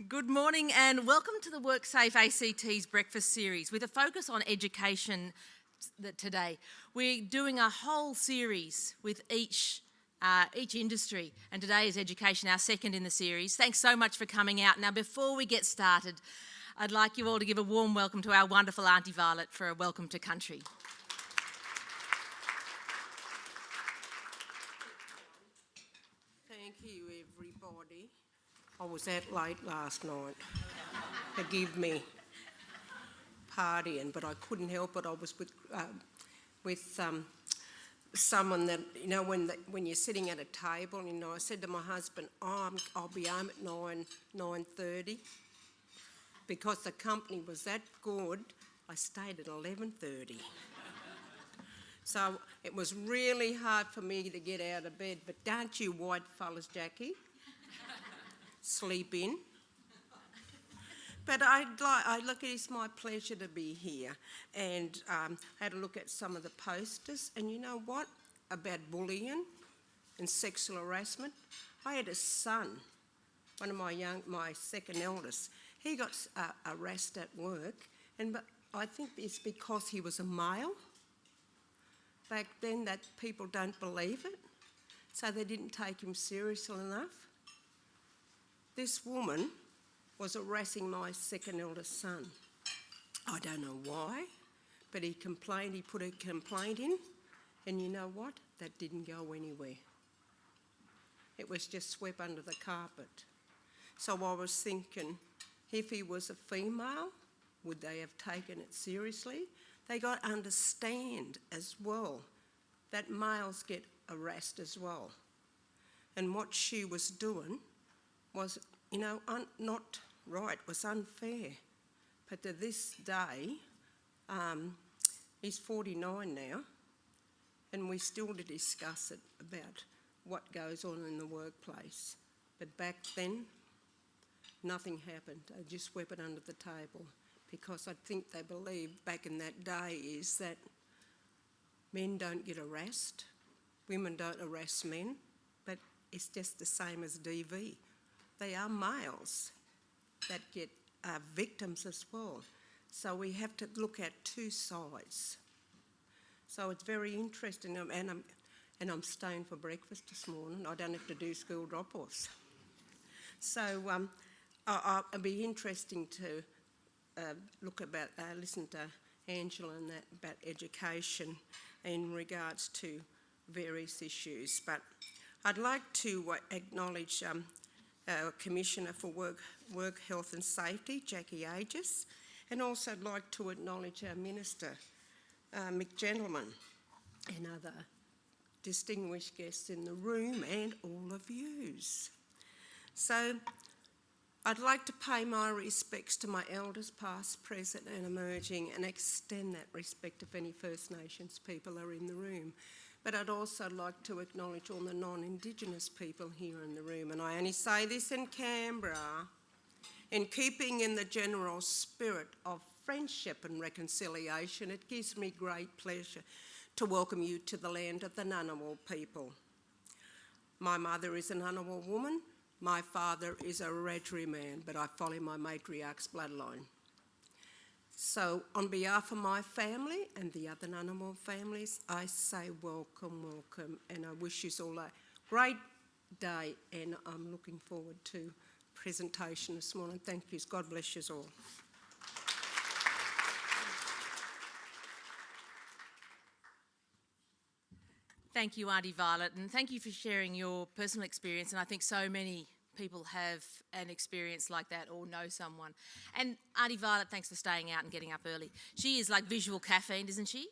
Good morning and welcome to the WorkSafe ACT's breakfast series with a focus on education today. We're doing a whole series with each industry, and today is education, our second in the series. Thanks so much for coming out. Now, before we get started, I'd like you all to give a warm welcome to our wonderful Auntie Violet for a welcome to country. Thank you, everybody. I was out late last night. Forgive me, partying, but I couldn't help it. I was with someone that, you know, when you're sitting at a table, you know, I said to my husband, I'll be home at 9:30. Because the company was that good, I stayed at 11:30. So it was really hard for me to get out of bed, but don't you white fellas, Jacqui, sleep in. But it's my pleasure to be here, and I had a look at some of the posters, and you know what, about bullying and sexual harassment. I had a son, one of my second eldest. He got arrested at work, but I think it's because he was a male. Back then, that people don't believe it, so they didn't take him seriously enough. This woman was harassing my second eldest son. I don't know why, but he complained, he put a complaint in, and you know what? That didn't go anywhere. It was just swept under the carpet. So I was thinking, if he was a female, would they have taken it seriously? They got to understand as well that males get harassed as well. And what she was doing was, you know, not right, was unfair. But to this day, he's 49 now, and we still discuss it about what goes on in the workplace. But back then, nothing happened. They just swept it under the table, because I think they believed back in that day is that men don't get harassed, women don't harass men, but it's just the same as DV. They are males that get victims as well. So we have to look at two sides. So it's very interesting, and I'm staying for breakfast this morning. I don't have to do school drop-offs. So it'll be interesting to listen to Angela and that about education in regards to various issues. But I'd like to acknowledge our Commissioner for Work, Health and Safety, Jacqui Agius, and also I'd like to acknowledge our Minister, McMahon, and other distinguished guests in the room and all of yous. So I'd like to pay my respects to my elders, past, present and emerging, and extend that respect if any First Nations people are in the room. But I'd also like to acknowledge all the non-Indigenous people here in the room. And I only say this in Canberra, in keeping in the general spirit of friendship and reconciliation. It gives me great pleasure to welcome you to the land of the Ngunnawal people. My mother is a Ngunnawal woman. My father is a Wiradjuri man, but I follow my matriarch's bloodline. So on behalf of my family and the other Ngunnawal families, I say welcome, welcome, and I wish you all a great day, and I'm looking forward to presentation this morning. Thank you. God bless you all. Thank you, Auntie Violet, and thank you for sharing your personal experience. And I think so many people have an experience like that or know someone. And Auntie Violet, thanks for staying out and getting up early. She is like visual caffeine, isn't she?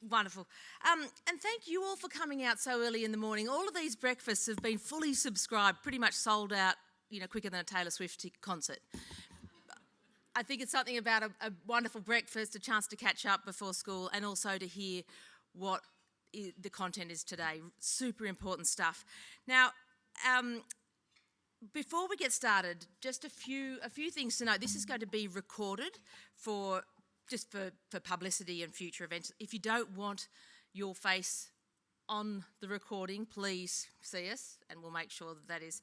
Wonderful. And thank you all for coming out so early in the morning. All of these breakfasts have been fully subscribed, pretty much sold out, you know, quicker than a Taylor Swift concert. I think it's something about a wonderful breakfast, a chance to catch up before school, and also to hear what the content is today. Super important stuff. Now, before we get started, just a few things to note. This is going to be recorded for publicity and future events. If you don't want your face on the recording, please see us, and we'll make sure that is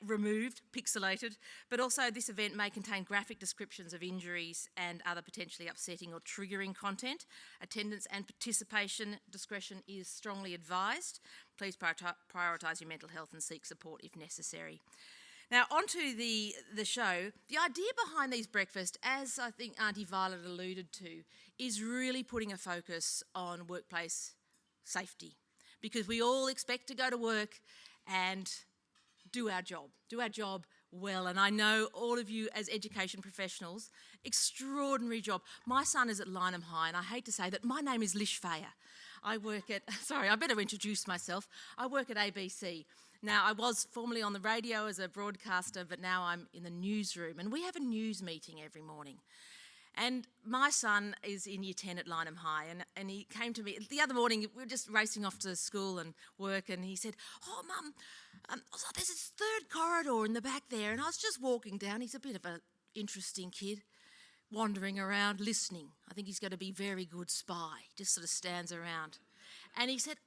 removed, pixelated. But also, this event may contain graphic descriptions of injuries and other potentially upsetting or triggering content. Attendance and participation discretion is strongly advised. Please prioritise your mental health and seek support if necessary. Now, onto the show. The idea behind these breakfasts, as I think Auntie Violet alluded to, is really putting a focus on workplace safety, because we all expect to go to work and do our job well. And I know all of you as education professionals, extraordinary job. My son is at Lynham High, and I hate to say that my name is Lish Fayer. I better introduce myself. I work at ABC. Now, I was formerly on the radio as a broadcaster, but now I'm in the newsroom, and we have a news meeting every morning. And my son is in Year 10 at Lynham High, and he came to me the other morning. We were just racing off to school and work, and he said, "Oh, Mum, there's this third corridor in the back there." And I was just walking down. He's a bit of an interesting kid, wandering around, listening. I think he's going to be a very good spy, just sort of stands around. And he said,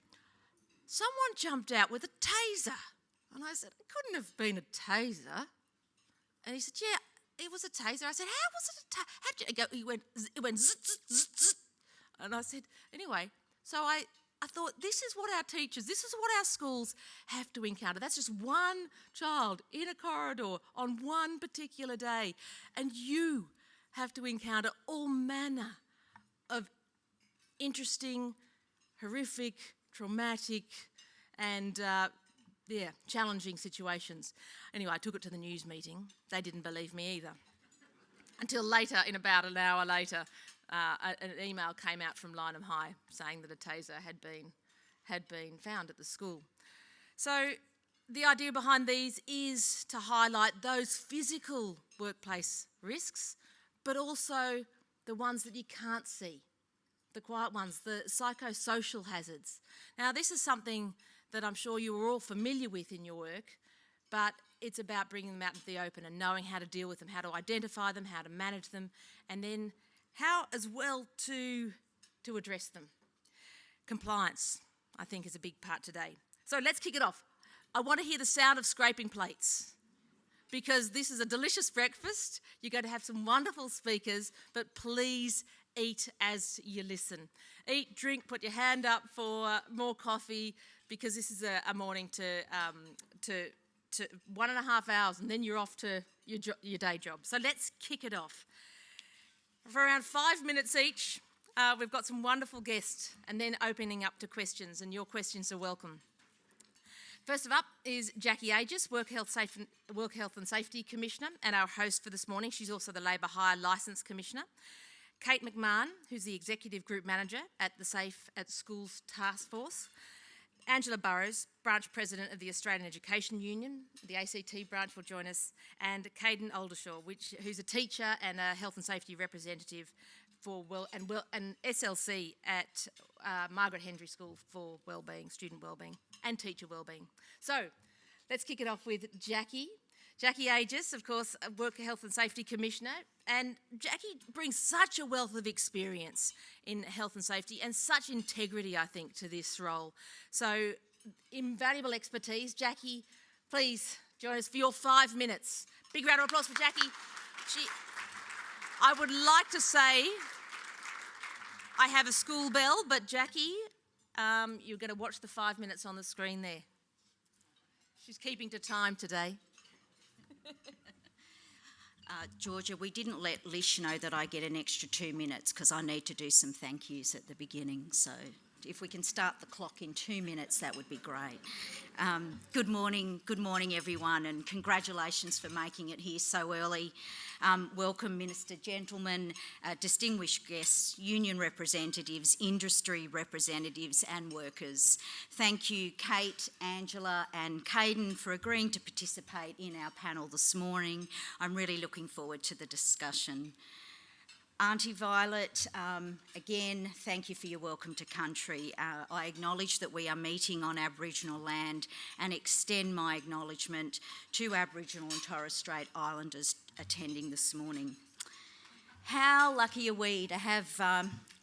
"Someone jumped out with a taser." And I said, "It couldn't have been a taser." And he said, "Yeah, it was a taser." I said, "How was it a taser? How'd you go?" It went zzz, zzz, zzz, zzz. And I said, anyway, so I thought, this is what our teachers, this is what our schools have to encounter. That's just one child in a corridor on one particular day. And you have to encounter all manner of interesting, horrific, traumatic, and challenging situations. Anyway, I took it to the news meeting. They didn't believe me either. Until later, in about an hour later, an email came out from Lynham High saying that a taser had been found at the school. So the idea behind these is to highlight those physical workplace risks, but also the ones that you can't see, the quiet ones, the psychosocial hazards. Now, this is something that I'm sure you are all familiar with in your work, but it's about bringing them out into the open and knowing how to deal with them, how to identify them, how to manage them, and then how as well to address them. Compliance, I think, is a big part today. So let's kick it off. I want to hear the sound of scraping plates, because this is a delicious breakfast. You're going to have some wonderful speakers, but please eat as you listen. Eat, drink, put your hand up for more coffee, because this is a morning to 1.5 hours, and then you're off to your day job. So let's kick it off. For around 5 minutes each, we've got some wonderful guests, and then opening up to questions, and your questions are welcome. First up is Jacqui Agius, Work Health and Safety Commissioner, and our host for this morning. She's also the Labour Hire Licence Commissioner. Kate McMahon, who's the Executive Group Manager at the Safe at Schools Taskforce. Angela Burroughs, Branch President of the Australian Education Union, the ACT branch, will join us, and Cadeyrn Ollerenshaw, who's a teacher and a health and safety representative for and SLC at Margaret Henry School for Wellbeing, student wellbeing and teacher wellbeing. So let's kick it off with Jacqui. Jacqui Agius, of course, Work Health and Safety Commissioner, and Jacqui brings such a wealth of experience in health and safety and such integrity, I think, to this role. So invaluable expertise. Jacqui, please join us for your 5 minutes. Big round of applause for Jacqui. I would like to say I have a school bell, but Jacqui, you're going to watch the 5 minutes on the screen there. She's keeping to time today. Georgia, we didn't let Lish know that I get an extra 2 minutes because I need to do some thank yous at the beginning. So if we can start the clock in 2 minutes, that would be great. Good morning, everyone, and congratulations for making it here so early. Welcome, Minister, gentlemen, distinguished guests, union representatives, industry representatives and workers. Thank you, Kate, Angela and Cadeyrn, for agreeing to participate in our panel this morning. I'm really looking forward to the discussion. Auntie Violet, again, thank you for your welcome to country. I acknowledge that we are meeting on Aboriginal land and extend my acknowledgement to Aboriginal and Torres Strait Islanders attending this morning. How lucky are we to have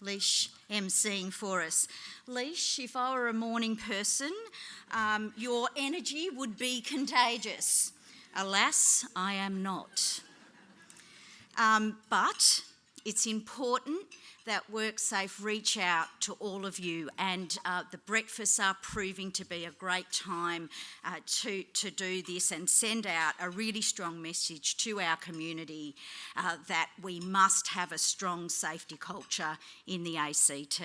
Leash emceeing for us? Leash, if I were a morning person, your energy would be contagious. Alas, I am not. But it's important that WorkSafe reach out to all of you, and the breakfasts are proving to be a great time to do this and send out a really strong message to our community that we must have a strong safety culture in the ACT.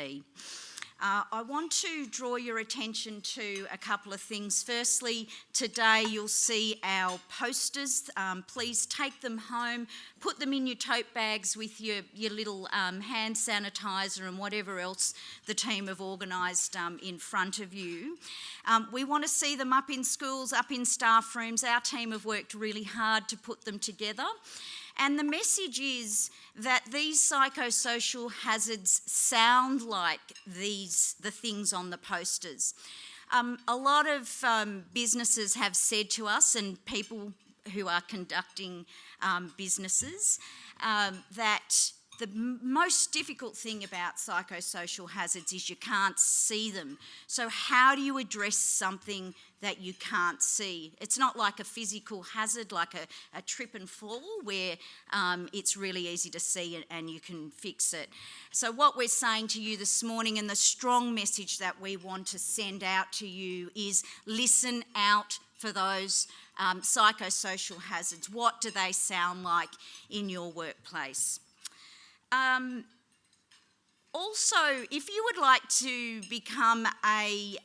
I want to draw your attention to a couple of things. Firstly, today you'll see our posters. Please take them home, put them in your tote bags with your little hand sanitiser and whatever else the team have organised in front of you. We want to see them up in schools, up in staff rooms. Our team have worked really hard to put them together. And the message is that these psychosocial hazards sound like the things on the posters. A lot of businesses have said to us, and people who are conducting businesses, that the most difficult thing about psychosocial hazards is you can't see them. So how do you address something that you can't see? It's not like a physical hazard, like a trip and fall, where it's really easy to see and you can fix it. So what we're saying to you this morning, and the strong message that we want to send out to you, is listen out for those psychosocial hazards. What do they sound like in your workplace? Also, if you would like to become a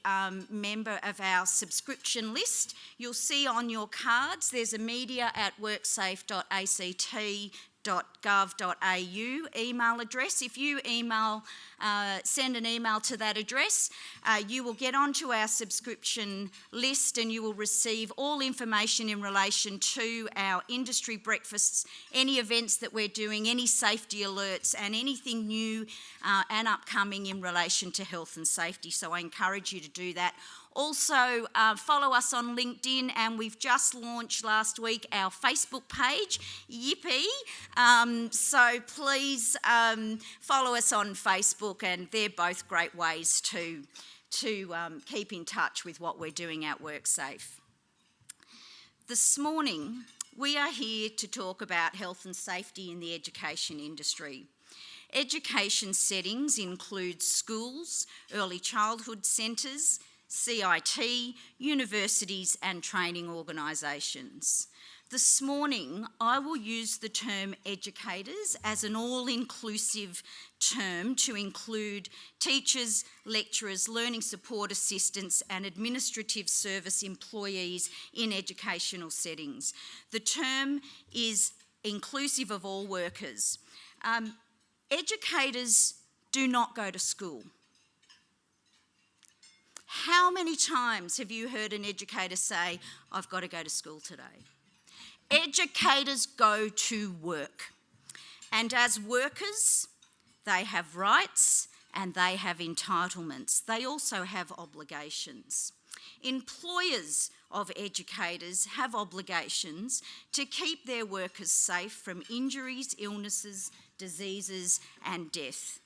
member of our subscription list, you'll see on your cards there's a media@worksafe.act.gov.au email address. If you send an email to that address, you will get onto our subscription list and you will receive all information in relation to our industry breakfasts, any events that we're doing, any safety alerts, and anything new and upcoming in relation to health and safety. So I encourage you to do that. Also, follow us on LinkedIn, and we've just launched last week our Facebook page. Yippee! So please follow us on Facebook, and they're both great ways to keep in touch with what we're doing at WorkSafe. This morning, we are here to talk about health and safety in the education industry. Education settings include schools, early childhood centres, CIT, universities and training organisations. This morning, I will use the term educators as an all-inclusive term to include teachers, lecturers, learning support assistants and administrative service employees in educational settings. The term is inclusive of all workers. Educators do not go to school. How many times have you heard an educator say, "I've got to go to school today"? Educators go to work. And as workers, they have rights and they have entitlements. They also have obligations. Employers of educators have obligations to keep their workers safe from injuries, illnesses, diseases and death.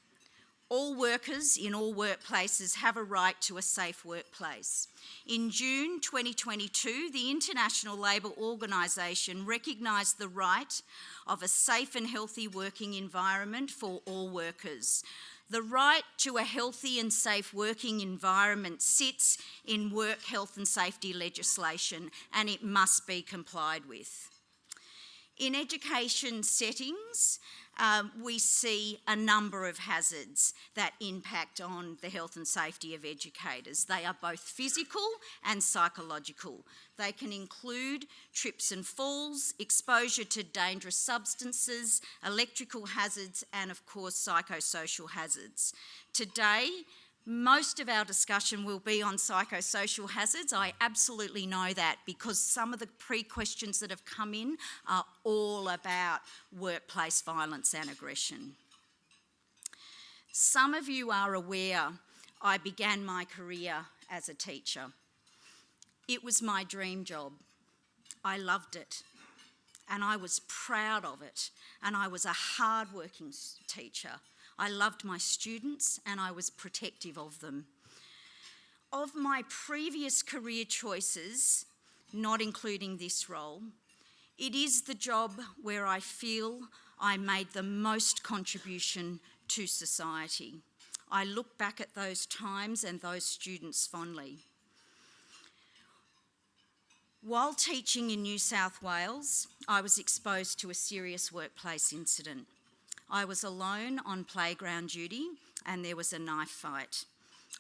All workers in all workplaces have a right to a safe workplace. In June 2022, the International Labour Organisation recognised the right of a safe and healthy working environment for all workers. The right to a healthy and safe working environment sits in work health and safety legislation, and it must be complied with. In education settings, we see a number of hazards that impact on the health and safety of educators. They are both physical and psychological. They can include trips and falls, exposure to dangerous substances, electrical hazards, and of course psychosocial hazards. Today, most of our discussion will be on psychosocial hazards. I absolutely know that, because some of the pre-questions that have come in are all about workplace violence and aggression. Some of you are aware I began my career as a teacher. It was my dream job. I loved it. and I was proud of it, and I was a hard-working teacher. I loved my students and I was protective of them. Of my previous career choices, not including this role, it is the job where I feel I made the most contribution to society. I look back at those times and those students fondly. While teaching in New South Wales, I was exposed to a serious workplace incident. I was alone on playground duty and there was a knife fight.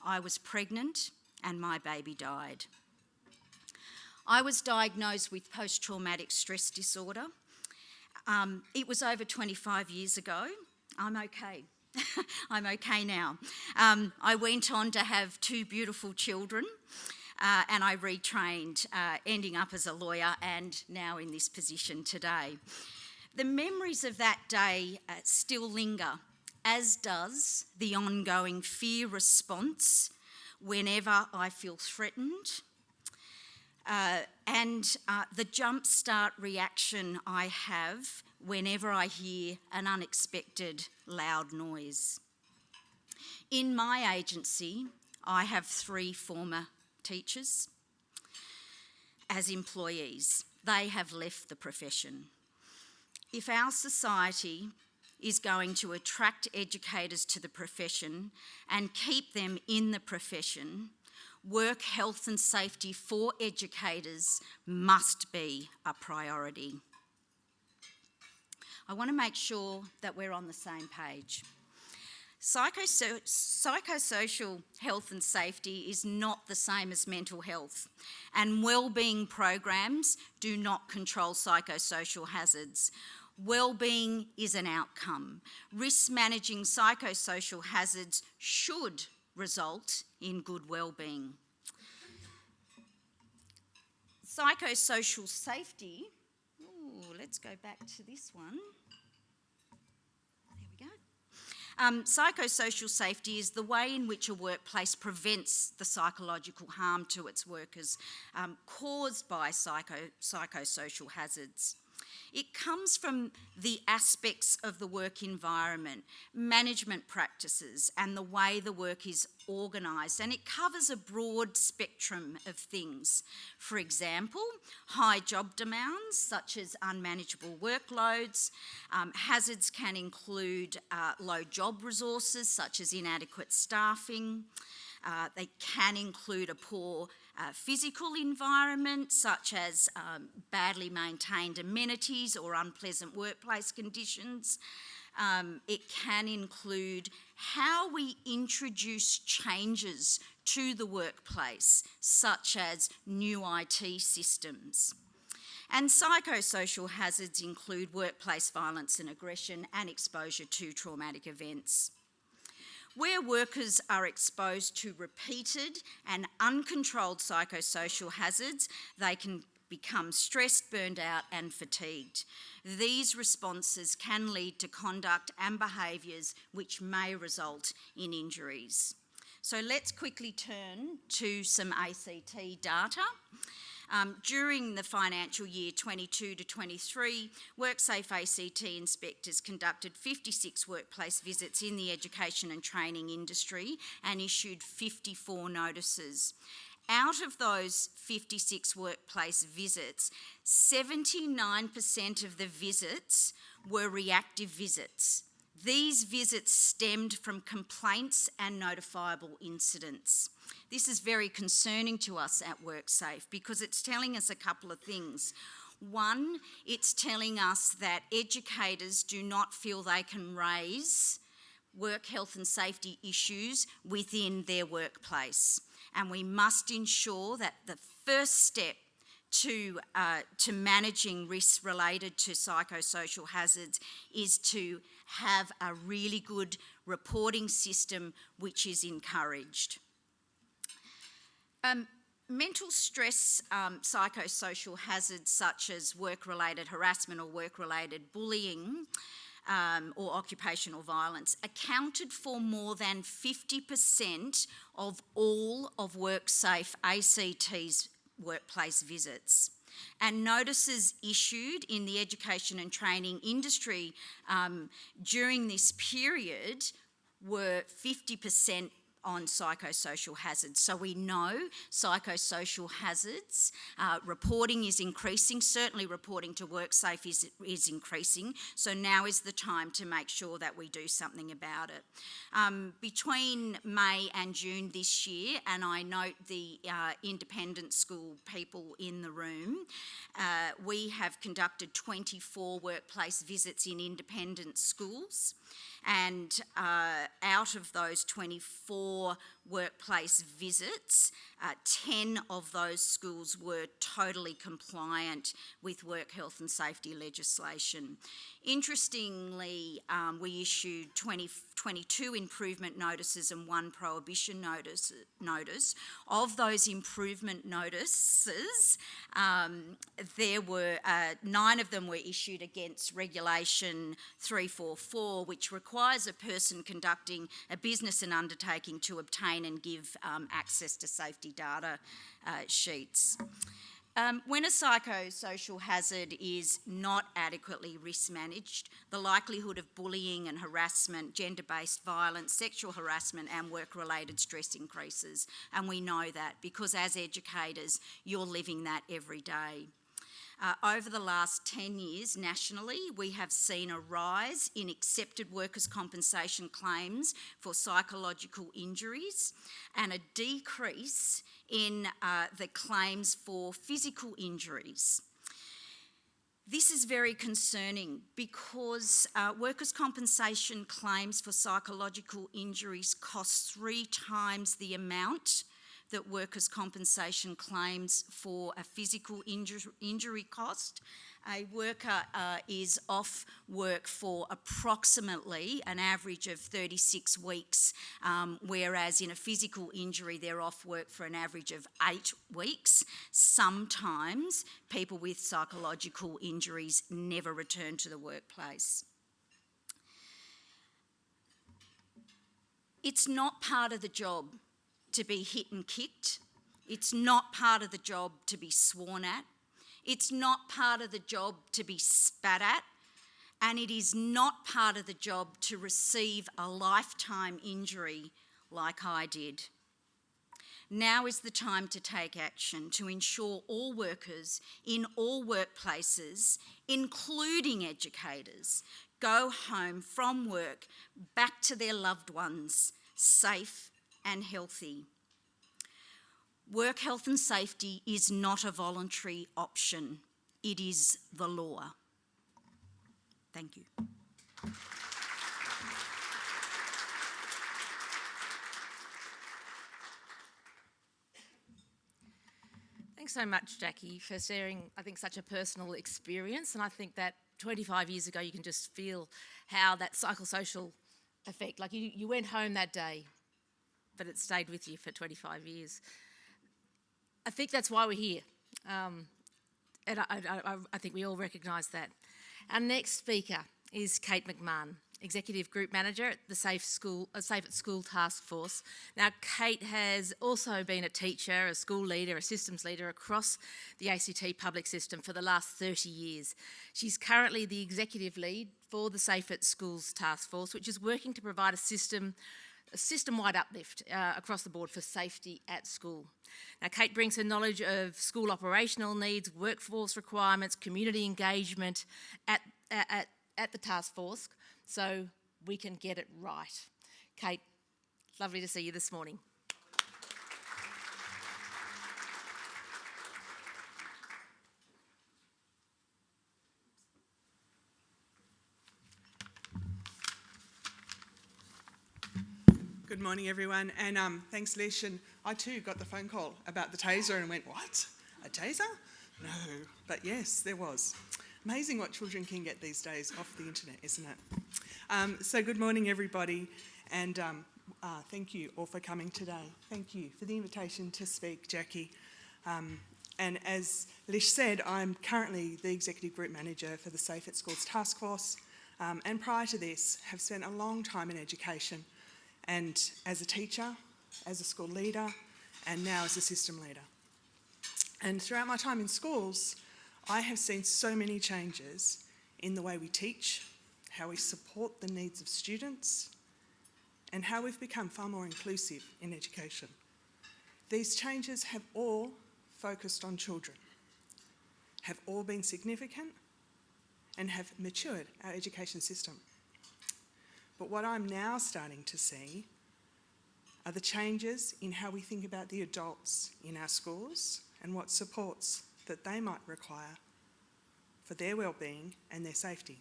I was pregnant and my baby died. I was diagnosed with post-traumatic stress disorder. It was over 25 years ago. I'm okay. I'm okay now. I went on to have 2 beautiful children and I retrained, ending up as a lawyer and now in this position today. The memories of that day still linger, as does the ongoing fear response whenever I feel threatened, and the jump-start reaction I have whenever I hear an unexpected loud noise. In my agency, I have 3 former teachers as employees. They have left the profession. If our society is going to attract educators to the profession and keep them in the profession, work health and safety for educators must be a priority. I want to make sure that we're on the same page. Psychosocial health and safety is not the same as mental health, and wellbeing programs do not control psychosocial hazards. Wellbeing is an outcome. Risk managing psychosocial hazards should result in good wellbeing. Psychosocial safety, let's go back to this one. There we go. Psychosocial safety is the way in which a workplace prevents the psychological harm to its workers caused by psychosocial hazards. It comes from the aspects of the work environment, management practices, and the way the work is organised, and it covers a broad spectrum of things. For example, high job demands, such as unmanageable workloads. Hazards can include low job resources, such as inadequate staffing. They can include a poor physical environment, such as badly maintained amenities or unpleasant workplace conditions. It can include how we introduce changes to the workplace, such as new IT systems. And psychosocial hazards include workplace violence and aggression and exposure to traumatic events. Where workers are exposed to repeated and uncontrolled psychosocial hazards, they can become stressed, burned out and fatigued. These responses can lead to conduct and behaviours which may result in injuries. So let's quickly turn to some ACT data. During the financial year 22 to 23, WorkSafe ACT inspectors conducted 56 workplace visits in the education and training industry and issued 54 notices. Out of those 56 workplace visits, 79% of the visits were reactive visits. These visits stemmed from complaints and notifiable incidents. This is very concerning to us at WorkSafe because it's telling us a couple of things. One, it's telling us that educators do not feel they can raise work health and safety issues within their workplace. And we must ensure that the first step to managing risks related to psychosocial hazards is to have a really good reporting system which is encouraged. Mental stress, psychosocial hazards such as work-related harassment or work-related bullying or occupational violence accounted for more than 50% of all of WorkSafe ACT's workplace visits. And notices issued in the education and training industry during this period were 50% on psychosocial hazards. So we know psychosocial hazards, reporting is increasing, certainly reporting to WorkSafe is increasing, so now is the time to make sure that we do something about it. Between May and June this year, and I note the independent school people in the room, we have conducted 24 workplace visits in independent schools. And out of those 24 workplace visits, 10 of those schools were totally compliant with work health and safety legislation. Interestingly, we issued 22 improvement notices and 1 prohibition notice. Of those improvement notices, there were 9 of them were issued against Regulation 344, which requires a person conducting a business and undertaking to obtain and give access to safety data sheets. When a psychosocial hazard is not adequately risk managed, the likelihood of bullying and harassment, gender-based violence, sexual harassment and work-related stress increases. And we know that because as educators, you're living that every day. Over the last 10 years nationally, we have seen a rise in accepted workers' compensation claims for psychological injuries and a decrease in the claims for physical injuries. This is very concerning because workers' compensation claims for psychological injuries cost 3 times the amount that workers' compensation claims for a physical injury cost. A worker is off work for approximately an average of 36 weeks, whereas in a physical injury they're off work for an average of 8 weeks. Sometimes people with psychological injuries never return to the workplace. It's not part of the job to be hit and kicked. It's not part of the job to be sworn at. It's not part of the job to be spat at. And it is not part of the job to receive a lifetime injury like I did. Now is the time to take action to ensure all workers in all workplaces, including educators, go home from work back to their loved ones, safe and healthy. Work health and safety is not a voluntary option. It is the law. Thank you. Thanks so much, Jacqui, for sharing, I think, such a personal experience. And I think that 25 years ago, you can just feel how that psychosocial effect, like you went home that day, but it stayed with you for 25 years. I think that's why we're here. And I think we all recognise that. Our next speaker is Kate McMahon, Executive Group Manager at the Safe at School Taskforce. Now, Kate has also been a teacher, a school leader, a systems leader across the ACT public system for the last 30 years. She's currently the Executive Lead for the Safe at Schools Taskforce, which is working to provide a system-wide uplift across the board for safety at school. Now, Kate brings her knowledge of school operational needs, workforce requirements, community engagement at the task force, so we can get it right. Kate, lovely to see you this morning. Good morning, everyone, and thanks, Lish. And I too got the phone call about the taser and went, what? A taser? No, but yes, there was. Amazing what children can get these days off the internet, isn't it? So good morning, everybody, and thank you all for coming today. Thank you for the invitation to speak, Jacqui. And as Lish said, I'm currently the Executive Group Manager for the Safe at Schools Taskforce, and prior to this, have spent a long time in education, and as a teacher, as a school leader, and now as a system leader. And throughout my time in schools, I have seen so many changes in the way we teach, how we support the needs of students, and how we've become far more inclusive in education. These changes have all focused on children, have all been significant, and have matured our education system. But what I'm now starting to see are the changes in how we think about the adults in our schools and what supports that they might require for their well-being and their safety.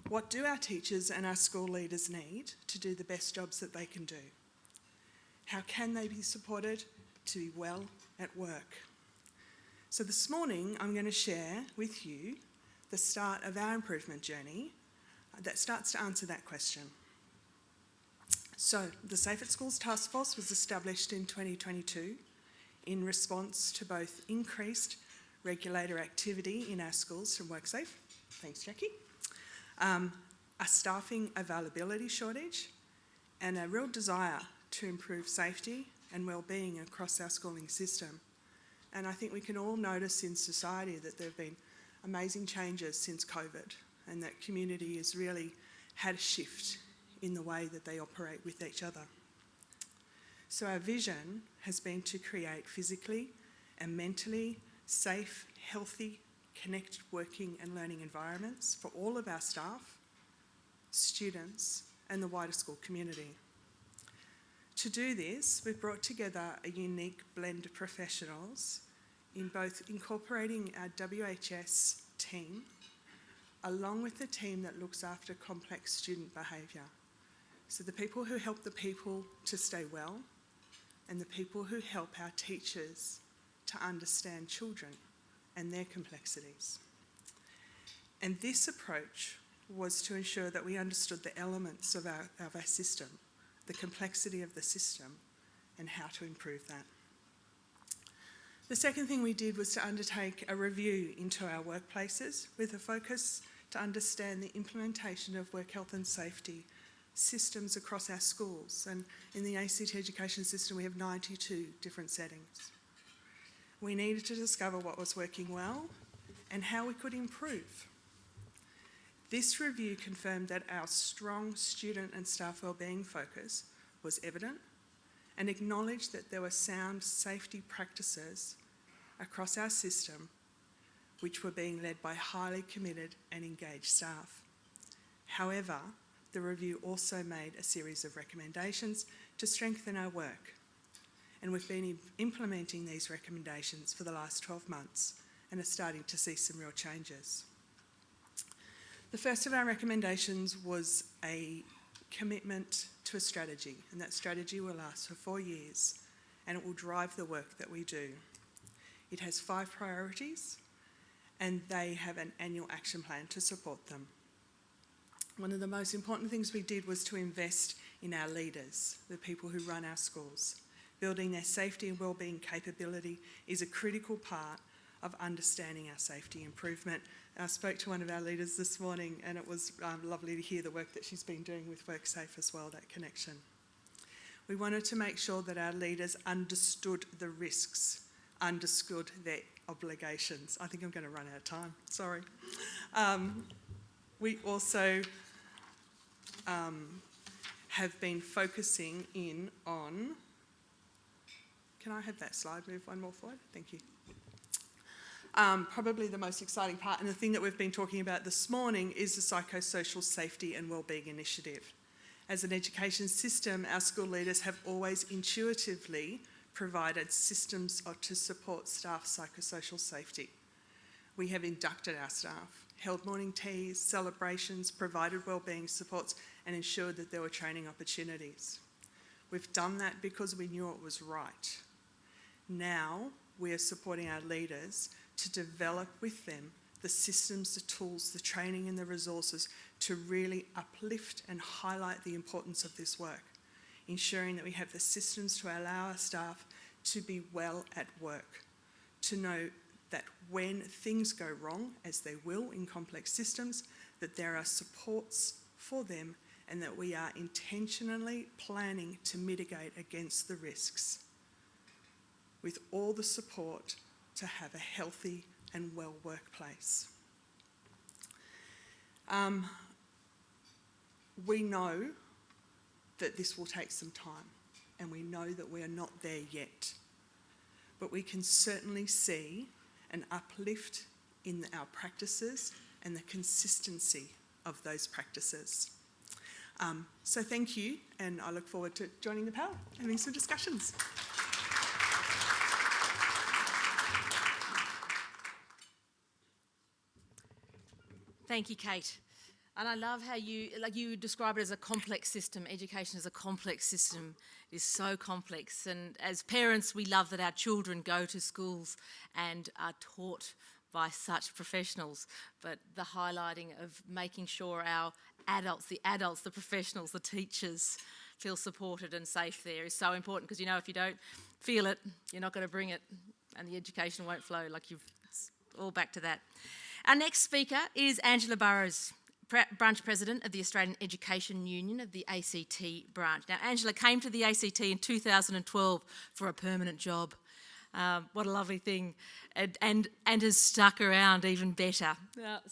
What do our teachers and our school leaders need to do the best jobs that they can do? How can they be supported to be well at work? So this morning I'm going to share with you the start of our improvement journey that starts to answer that question. So the Safe at Schools Taskforce was established in 2022 in response to both increased regulator activity in our schools from WorkSafe, thanks Jacqui, a staffing availability shortage, and a real desire to improve safety and well-being across our schooling system. And I think we can all notice in society that there have been amazing changes since COVID, and that community has really had a shift in the way that they operate with each other. So our vision has been to create physically and mentally safe, healthy, connected working and learning environments for all of our staff, students, and the wider school community. To do this, we've brought together a unique blend of professionals in both incorporating our WHS team along with the team that looks after complex student behaviour. So the people who help the people to stay well and the people who help our teachers to understand children and their complexities. And this approach was to ensure that we understood the elements of our system, the complexity of the system, and how to improve that. The second thing we did was to undertake a review into our workplaces with a focus to understand the implementation of work health and safety systems across our schools. And in the ACT education system, we have 92 different settings. We needed to discover what was working well and how we could improve. This review confirmed that our strong student and staff wellbeing focus was evident and acknowledged that there were sound safety practices across our system which were being led by highly committed and engaged staff. However, the review also made a series of recommendations to strengthen our work, and we've been implementing these recommendations for the last 12 months and are starting to see some real changes. The first of our recommendations was a commitment to a strategy, and that strategy will last for 4 years and it will drive the work that we do. It has 5 priorities and they have an annual action plan to support them. One of the most important things we did was to invest in our leaders, the people who run our schools. Building their safety and wellbeing capability is a critical part of understanding our safety improvement. I spoke to one of our leaders this morning and it was lovely to hear the work that she's been doing with WorkSafe as well, that connection. We wanted to make sure that our leaders understood the risks, understood their obligations. I think I'm going to run out of time, sorry. We also have been focusing in on, can I have that slide move one more forward? Thank you. Probably the most exciting part and the thing that we've been talking about this morning is the Psychosocial Safety and Wellbeing Initiative. As an education system, our school leaders have always intuitively provided systems to support staff psychosocial safety. We have inducted our staff, held morning teas, celebrations, provided wellbeing supports and ensured that there were training opportunities. We've done that because we knew it was right. Now we are supporting our leaders to develop with them the systems, the tools, the training and the resources to really uplift and highlight the importance of this work, ensuring that we have the systems to allow our staff to be well at work, to know that when things go wrong, as they will in complex systems, that there are supports for them and that we are intentionally planning to mitigate against the risks. with all the support to have a healthy and well workplace. We know that this will take some time, and we know that we are not there yet. But we can certainly see an uplift in our practices and the consistency of those practices. So thank you, and I look forward to joining the panel and having some discussions. Thank you, Kate. And I love how you describe it as a complex system. Education is a complex system. It is so complex. And as parents, we love that our children go to schools and are taught by such professionals. But the highlighting of making sure our adults, the professionals, the teachers feel supported and safe there is so important, because, you know, if you don't feel it, you're not going to bring it and the education won't flow. It's all back to that. Our next speaker is Angela Burroughs, branch president of the Australian Education Union of the ACT branch. Now, Angela came to the ACT in 2012 for a permanent job. What a lovely thing, and has stuck around even better.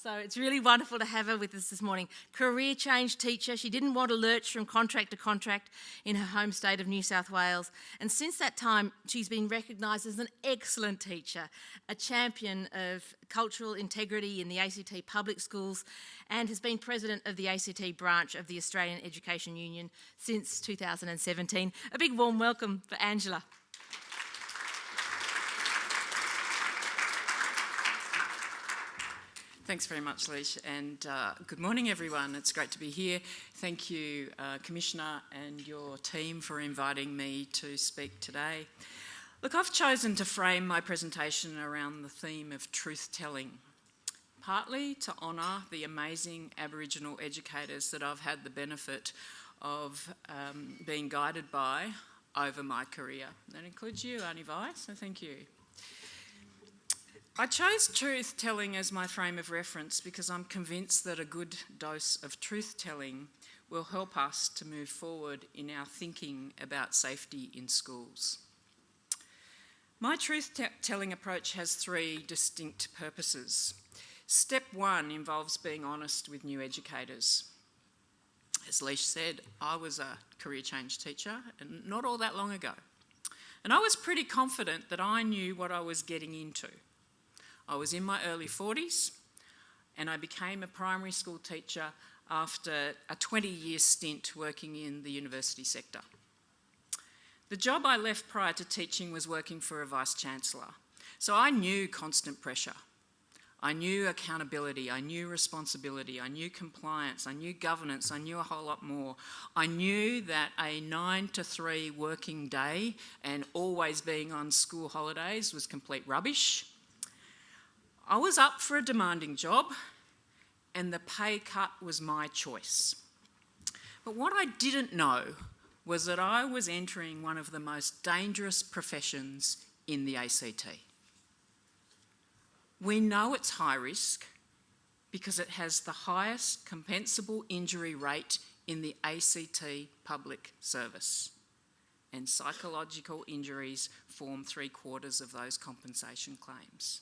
So it's really wonderful to have her with us this morning. Career change teacher. She didn't want to lurch from contract to contract in her home state of New South Wales. And since that time, she's been recognised as an excellent teacher, a champion of cultural integrity in the ACT public schools, and has been president of the ACT branch of the Australian Education Union since 2017. A big warm welcome for Angela. Thanks very much, Leash, and good morning, everyone. It's great to be here. Thank you, Commissioner and your team, for inviting me to speak today. Look, I've chosen to frame my presentation around the theme of truth-telling, partly to honour the amazing Aboriginal educators that I've had the benefit of being guided by over my career. That includes you, Auntie Vi, so thank you. I chose truth-telling as my frame of reference because I'm convinced that a good dose of truth-telling will help us to move forward in our thinking about safety in schools. My truth-telling approach has three distinct purposes. Step one involves being honest with new educators. As Leash said, I was a career change teacher, and not all that long ago. And I was pretty confident that I knew what I was getting into. I was in my early 40s, and I became a primary school teacher after a 20-year stint working in the university sector. The job I left prior to teaching was working for a Vice-Chancellor. So I knew constant pressure. I knew accountability, I knew responsibility, I knew compliance, I knew governance, I knew a whole lot more. I knew that a 9 to 3 working day and always being on school holidays was complete rubbish. I was up for a demanding job, and the pay cut was my choice. But what I didn't know was that I was entering one of the most dangerous professions in the ACT. We know it's high risk because it has the highest compensable injury rate in the ACT public service, and psychological injuries form 3/4 of those compensation claims.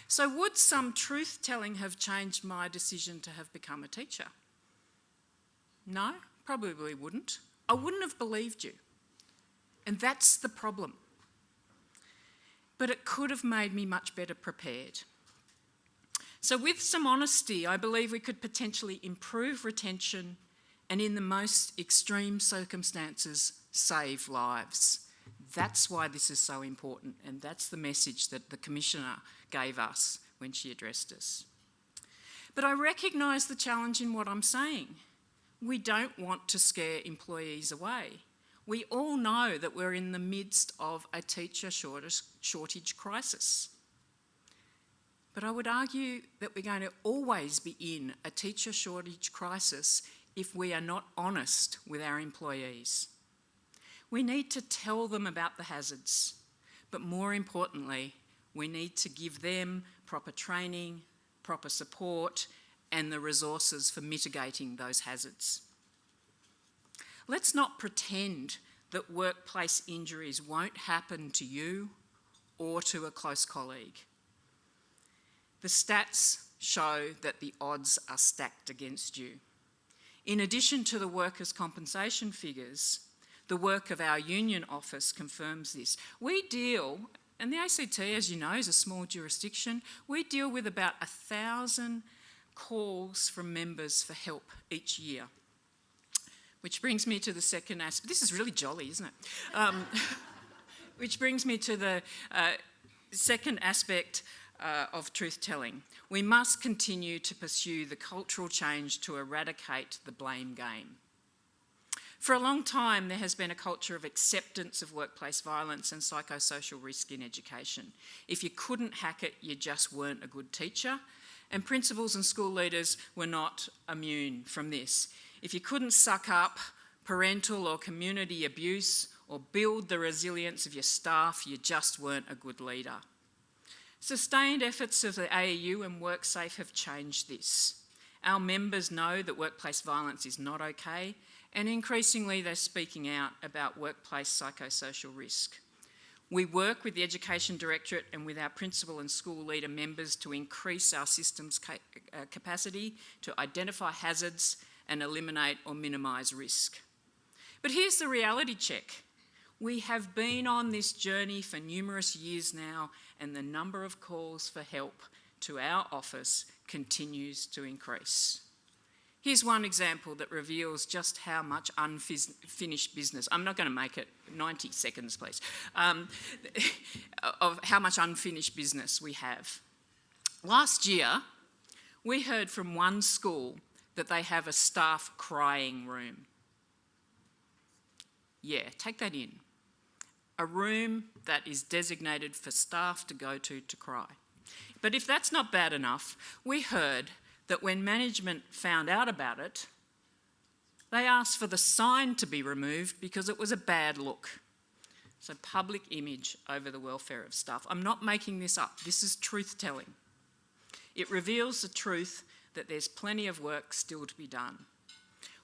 So would some truth-telling have changed my decision to have become a teacher? No, probably wouldn't. I wouldn't have believed you. And that's the problem. But it could have made me much better prepared. So with some honesty, I believe we could potentially improve retention and, in the most extreme circumstances, save lives. That's why this is so important, and that's the message that the Commissioner gave us when she addressed us. But I recognise the challenge in what I'm saying. We don't want to scare employees away. We all know that we're in the midst of a teacher shortage crisis. But I would argue that we're going to always be in a teacher shortage crisis if we are not honest with our employees. We need to tell them about the hazards, but more importantly, we need to give them proper training, proper support, and the resources for mitigating those hazards. Let's not pretend that workplace injuries won't happen to you or to a close colleague. The stats show that the odds are stacked against you. In addition to the workers' compensation figures, the work of our union office confirms this. We deal, and the ACT, as you know, is a small jurisdiction, we deal with about 1,000 calls from members for help each year. Which brings me to the second aspect. This is really jolly, isn't it? Which brings me to the second aspect of truth-telling. We must continue to pursue the cultural change to eradicate the blame game. For a long time, there has been a culture of acceptance of workplace violence and psychosocial risk in education. If you couldn't hack it, you just weren't a good teacher, and principals and school leaders were not immune from this. If you couldn't suck up parental or community abuse or build the resilience of your staff, you just weren't a good leader. Sustained efforts of the AEU and WorkSafe have changed this. Our members know that workplace violence is not okay, and increasingly they're speaking out about workplace psychosocial risk. We work with the Education Directorate and with our principal and school leader members to increase our system's capacity to identify hazards and eliminate or minimise risk. But here's the reality check. We have been on this journey for numerous years now, and the number of calls for help to our office continues to increase. Here's one example that reveals just how much unfinished business, I'm not going to make it 90 seconds please, of how much unfinished business we have. Last year, we heard from one school that they have a staff crying room. Yeah, take that in. A room that is designated for staff to go to cry. But if that's not bad enough, we heard that when management found out about it, they asked for the sign to be removed because it was a bad look. So public image over the welfare of staff. I'm not making this up. This is truth-telling. It reveals the truth that there's plenty of work still to be done.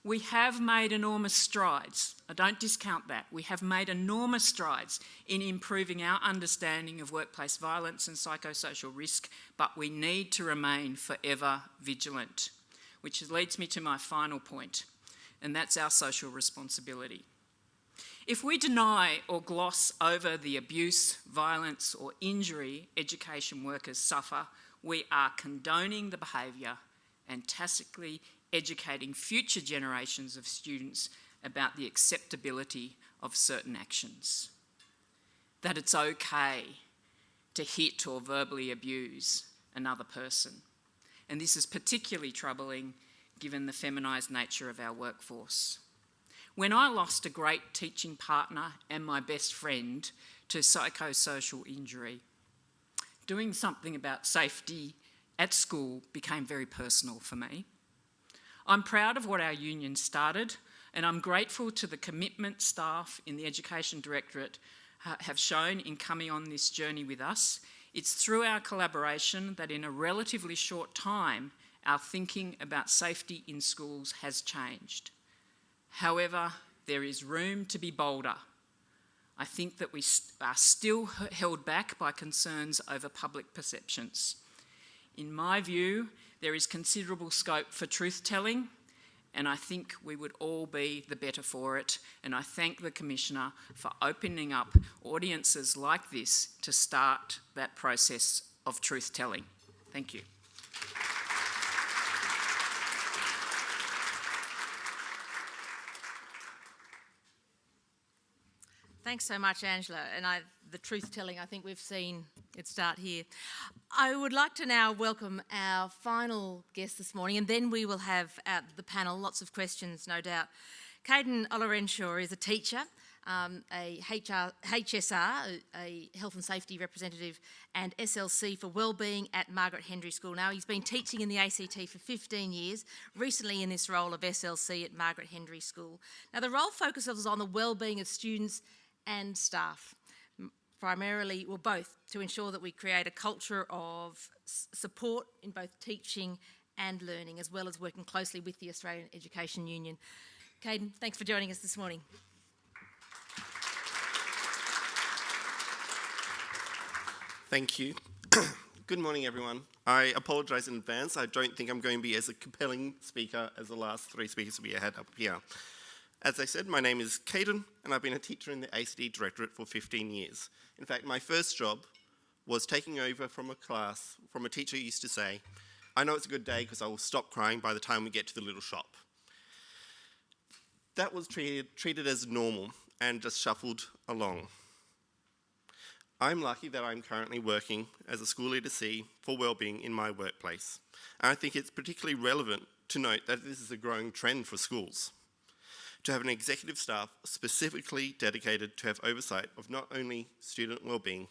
We have made enormous strides. I don't discount that. We have made enormous strides in improving our understanding of workplace violence and psychosocial risk, but we need to remain forever vigilant, which leads me to my final point, and that's our social responsibility. If we deny or gloss over the abuse, violence or injury education workers suffer, we are condoning the behaviour and tacitly educating future generations of students about the acceptability of certain actions. That it's okay to hit or verbally abuse another person. And this is particularly troubling given the feminised nature of our workforce. When I lost a great teaching partner and my best friend to psychosocial injury, doing something about safety at school became very personal for me. I'm proud of what our union started, and I'm grateful to the commitment staff in the Education Directorate have shown in coming on this journey with us. It's through our collaboration that in a relatively short time, our thinking about safety in schools has changed. However, there is room to be bolder. I think that we are still held back by concerns over public perceptions. In my view, there is considerable scope for truth-telling, and I think we would all be the better for it. And I thank the Commissioner for opening up audiences like this to start that process of truth-telling. Thank you. Thanks so much, Angela. And the truth-telling, I think we've seen it start here. I would like to now welcome our final guest this morning, and then we will have at the panel lots of questions, no doubt. Cadeyrn Ollerenshaw is a teacher, a HSR, a health and safety representative, and SLC for wellbeing at Margaret Henry School. Now, he's been teaching in the ACT for 15 years, recently in this role of SLC at Margaret Henry School. Now, the role focuses on the wellbeing of students and staff, primarily, well, both, to ensure that we create a culture of support in both teaching and learning, as well as working closely with the Australian Education Union. Cadeyrn, thanks for joining us this morning. Thank you. Good morning, everyone. I apologise in advance. I don't think I'm going to be as a compelling speaker as the last three speakers we had up here. As I said, my name is Cadeyrn, and I've been a teacher in the ACT Directorate for 15 years. In fact, my first job was taking over from a class from a teacher who used to say, "I know it's a good day because I will stop crying by the time we get to the little shop." That was treated as normal and just shuffled along. I'm lucky that I'm currently working as a school leader C for wellbeing in my workplace. And I think it's particularly relevant to note that this is a growing trend for schools, to have an executive staff specifically dedicated to have oversight of not only student wellbeing,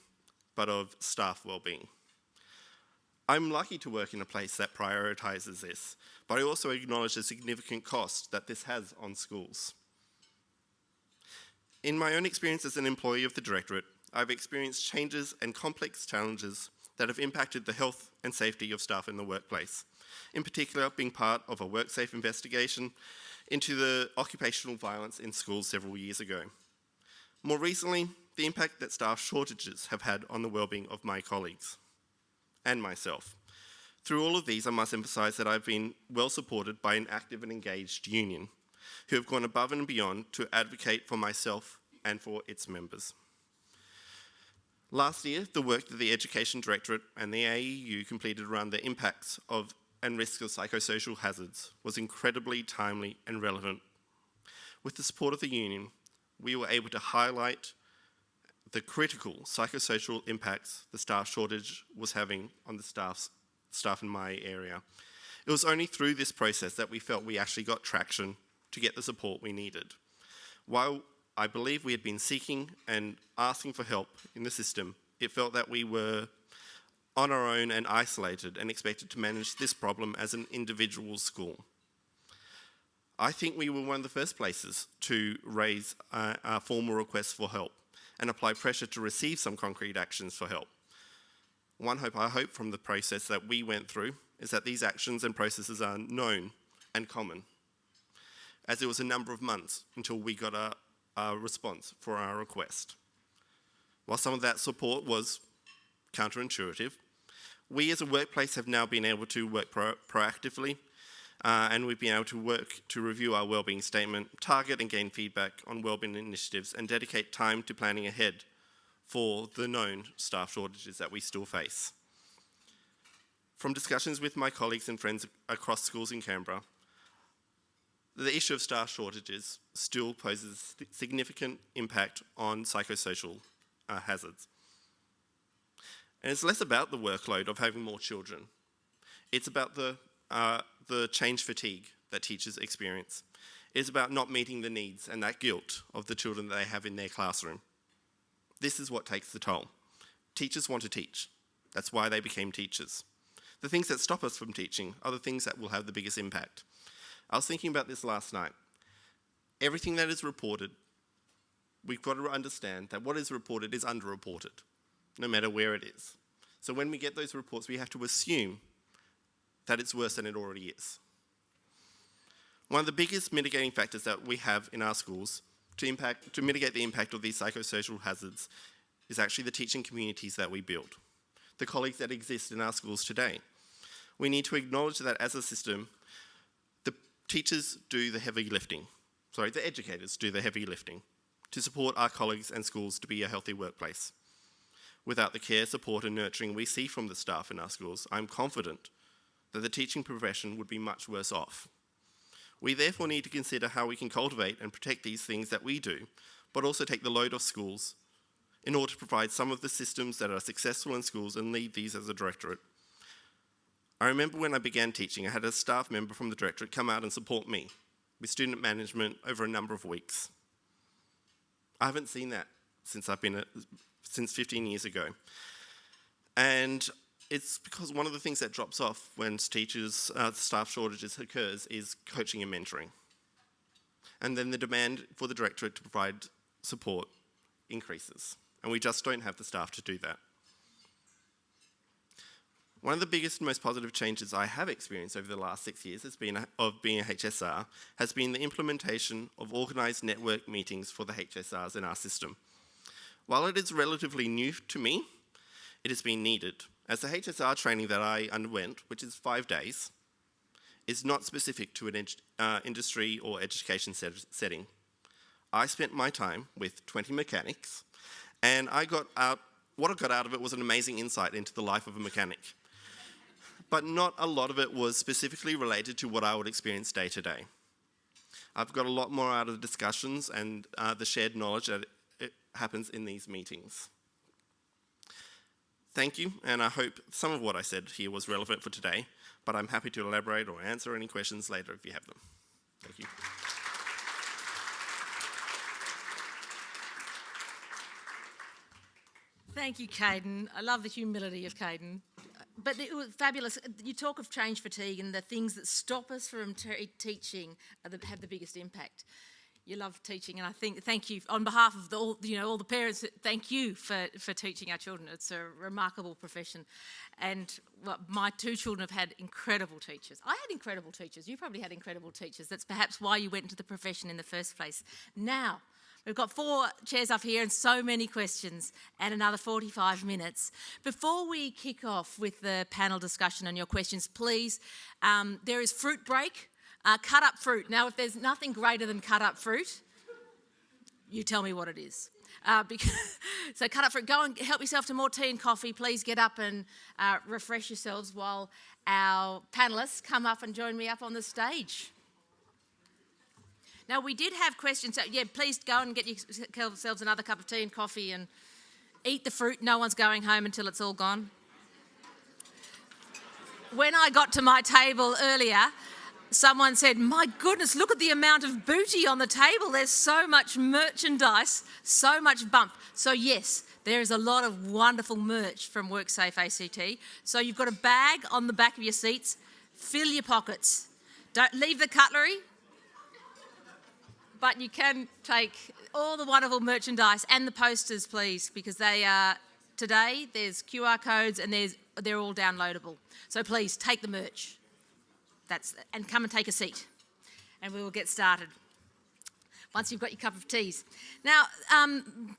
but of staff wellbeing. I'm lucky to work in a place that prioritises this, but I also acknowledge the significant cost that this has on schools. In my own experience as an employee of the Directorate, I've experienced changes and complex challenges that have impacted the health and safety of staff in the workplace. In particular, being part of a WorkSafe investigation into the occupational violence in schools several years ago. More recently, the impact that staff shortages have had on the wellbeing of my colleagues and myself. Through all of these, I must emphasise that I've been well supported by an active and engaged union who have gone above and beyond to advocate for myself and for its members. Last year, the work that the Education Directorate and the AEU completed around the impacts of and risks of psychosocial hazards was incredibly timely and relevant. With the support of the union, we were able to highlight the critical psychosocial impacts the staff shortage was having on the staff in my area. It was only through this process that we felt we actually got traction to get the support we needed. While I believe we had been seeking and asking for help in the system, it felt that we were on our own and isolated and expected to manage this problem as an individual school. I think we were one of the first places to raise our formal requests for help and apply pressure to receive some concrete actions for help. I hope from the process that we went through is that these actions and processes are known and common, as it was a number of months until we got a response for our request. While some of that support was counterintuitive, we as a workplace have now been able to work proactively and we've been able to work to review our wellbeing statement, target and gain feedback on wellbeing initiatives and dedicate time to planning ahead for the known staff shortages that we still face. From discussions with my colleagues and friends across schools in Canberra, the issue of staff shortages still poses significant impact on psychosocial hazards. And it's less about the workload of having more children. It's about the change fatigue that teachers experience. It's about not meeting the needs and that guilt of the children that they have in their classroom. This is what takes the toll. Teachers want to teach. That's why they became teachers. The things that stop us from teaching are the things that will have the biggest impact. I was thinking about this last night. Everything that is reported, we've got to understand that what is reported is underreported, no matter where it is. So when we get those reports, we have to assume that it's worse than it already is. One of the biggest mitigating factors that we have in our schools to mitigate the impact of these psychosocial hazards is actually the teaching communities that we build, the colleagues that exist in our schools today. We need to acknowledge that as a system, the teachers do the heavy lifting. The educators do the heavy lifting to support our colleagues and schools to be a healthy workplace. Without the care, support and nurturing we see from the staff in our schools, I'm confident that the teaching profession would be much worse off. We therefore need to consider how we can cultivate and protect these things that we do, but also take the load off schools in order to provide some of the systems that are successful in schools and lead these as a directorate. I remember when I began teaching, I had a staff member from the directorate come out and support me with student management over a number of weeks. I haven't seen that since 15 years ago. And it's because one of the things that drops off when teachers, staff shortages occurs is coaching and mentoring. And then the demand for the directorate to provide support increases. And we just don't have the staff to do that. One of the biggest and most positive changes I have experienced over the last 6 years of being a HSR has been the implementation of organised network meetings for the HSRs in our system. While it is relatively new to me, it has been needed, as the HSR training that I underwent, which is 5 days, is not specific to an industry or education setting. I spent my time with 20 mechanics, and what I got out of it was an amazing insight into the life of a mechanic. But not a lot of it was specifically related to what I would experience day to day. I've got a lot more out of the discussions and the shared knowledge that it happens in these meetings. Thank you, and I hope some of what I said here was relevant for today, but I'm happy to elaborate or answer any questions later if you have them. Thank you. Thank you, Cadeyrn. I love the humility of Cadeyrn. But it was fabulous. You talk of change fatigue and the things that stop us from teaching have the biggest impact. You love teaching, and I think thank you on behalf of all the parents. Thank you for teaching our children. It's a remarkable profession, and my 2 children have had incredible teachers. I had incredible teachers. You probably had incredible teachers. That's perhaps why you went into the profession in the first place. Now, we've got 4 chairs up here and so many questions and another 45 minutes. Before we kick off with the panel discussion on your questions, please, there is fruit break. Cut up fruit. Now, if there's nothing greater than cut up fruit, you tell me what it is. So cut up fruit. Go and help yourself to more tea and coffee. Please get up and refresh yourselves while our panellists come up and join me up on the stage. Now, we did have questions. So, please go and get yourselves another cup of tea and coffee and eat the fruit. No one's going home until it's all gone. When I got to my table earlier, someone said, "My goodness, look at the amount of booty on the table. There's so much merchandise, so much bump." So yes, there is a lot of wonderful merch from WorkSafe ACT. So you've got a bag on the back of your seats. Fill your pockets. Don't leave the cutlery, but you can take all the wonderful merchandise and the posters, please, because they are, today there's QR codes and they're all downloadable. So please take the merch. And come and take a seat, and we will get started once you've got your cup of teas. Now,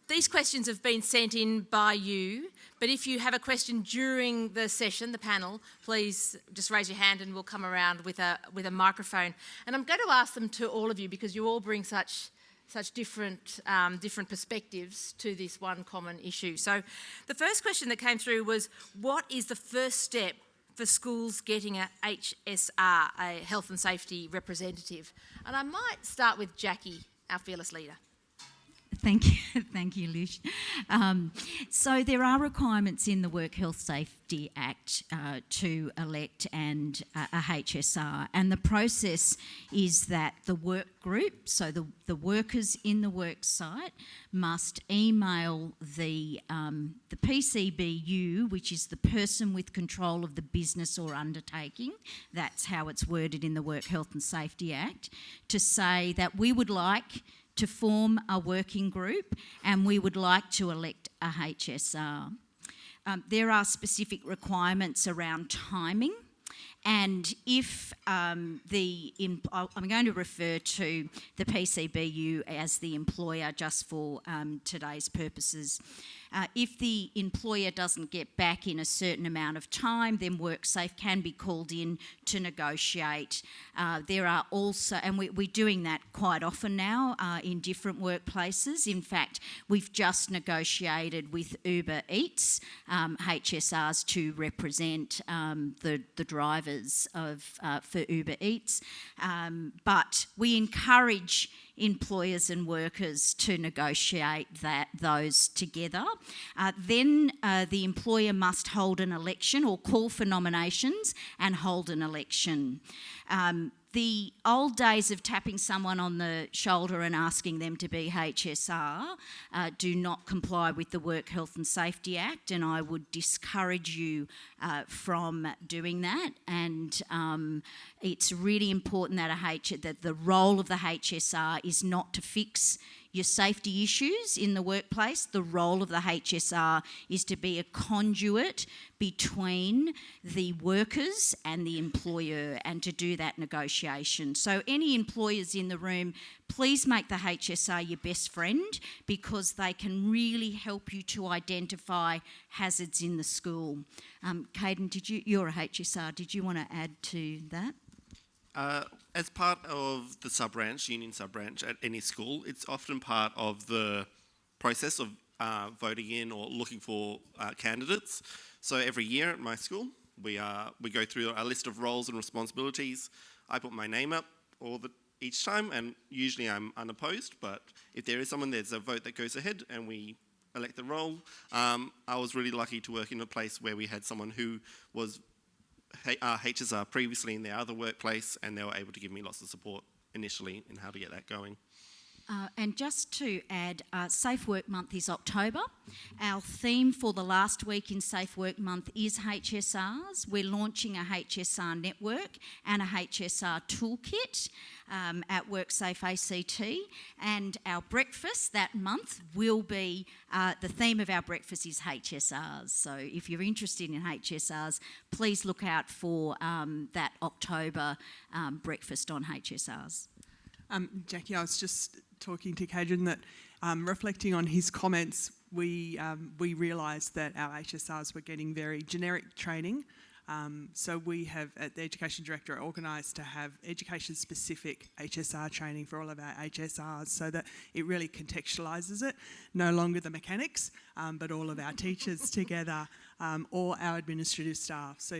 these questions have been sent in by you, but if you have a question during the session, the panel, please just raise your hand and we'll come around with a microphone. And I'm going to ask them to all of you because you all bring such different perspectives to this one common issue. So the first question that came through was, what is the first step for schools getting a HSR, a health and safety representative? And I might start with Jacqui, our fearless leader. Thank you, Lish. So there are requirements in the Work Health Safety Act to elect a HSR, and the process is that the work group, so the workers in the work site, must email the PCBU, which is the person with control of the business or undertaking. That's how it's worded in the Work Health and Safety Act, to say that we would like to form a working group and we would like to elect a HSR. There are specific requirements around timing, and if I'm going to refer to the PCBU as the employer just for today's purposes. If the employer doesn't get back in a certain amount of time, then WorkSafe can be called in to negotiate. There are also, and we're doing that quite often now in different workplaces. In fact, we've just negotiated with Uber Eats HSRs to represent the drivers for Uber Eats. But we encourage employers and workers to negotiate those together. Then the employer must hold an election or call for nominations and hold an election. The old days of tapping someone on the shoulder and asking them to be HSR do not comply with the Work Health and Safety Act, and I would discourage you from doing that. And it's really important that the role of the HSR is not to fix your safety issues in the workplace, the role of the HSR is to be a conduit between the workers and the employer and to do that negotiation. So any employers in the room, please make the HSR your best friend, because they can really help you to identify hazards in the school. Cadeyrn, you're a HSR, did you want to add to that? As part of the sub-branch, union sub-branch at any school, it's often part of the process of voting in or looking for candidates. So every year at my school, we go through a list of roles and responsibilities. I put my name up each time, and usually I'm unopposed, but if there is someone, there's a vote that goes ahead and we elect the role. I was really lucky to work in a place where we had someone who was HSR previously in their other workplace, and they were able to give me lots of support initially in how to get that going. And just to add, Safe Work Month is October. Our theme for the last week in Safe Work Month is HSRs. We're launching a HSR network and a HSR toolkit at WorkSafe ACT. And our breakfast that month will be, the theme of our breakfast is HSRs. So if you're interested in HSRs, please look out for that October breakfast on HSRs. Jacqui, I was just talking to Cadeyrn that reflecting on his comments, we realised that our HSRs were getting very generic training. So we have, at the Education Directorate, organised to have education-specific HSR training for all of our HSRs so that it really contextualises it. No longer the mechanics, but all of our teachers together, or our administrative staff. So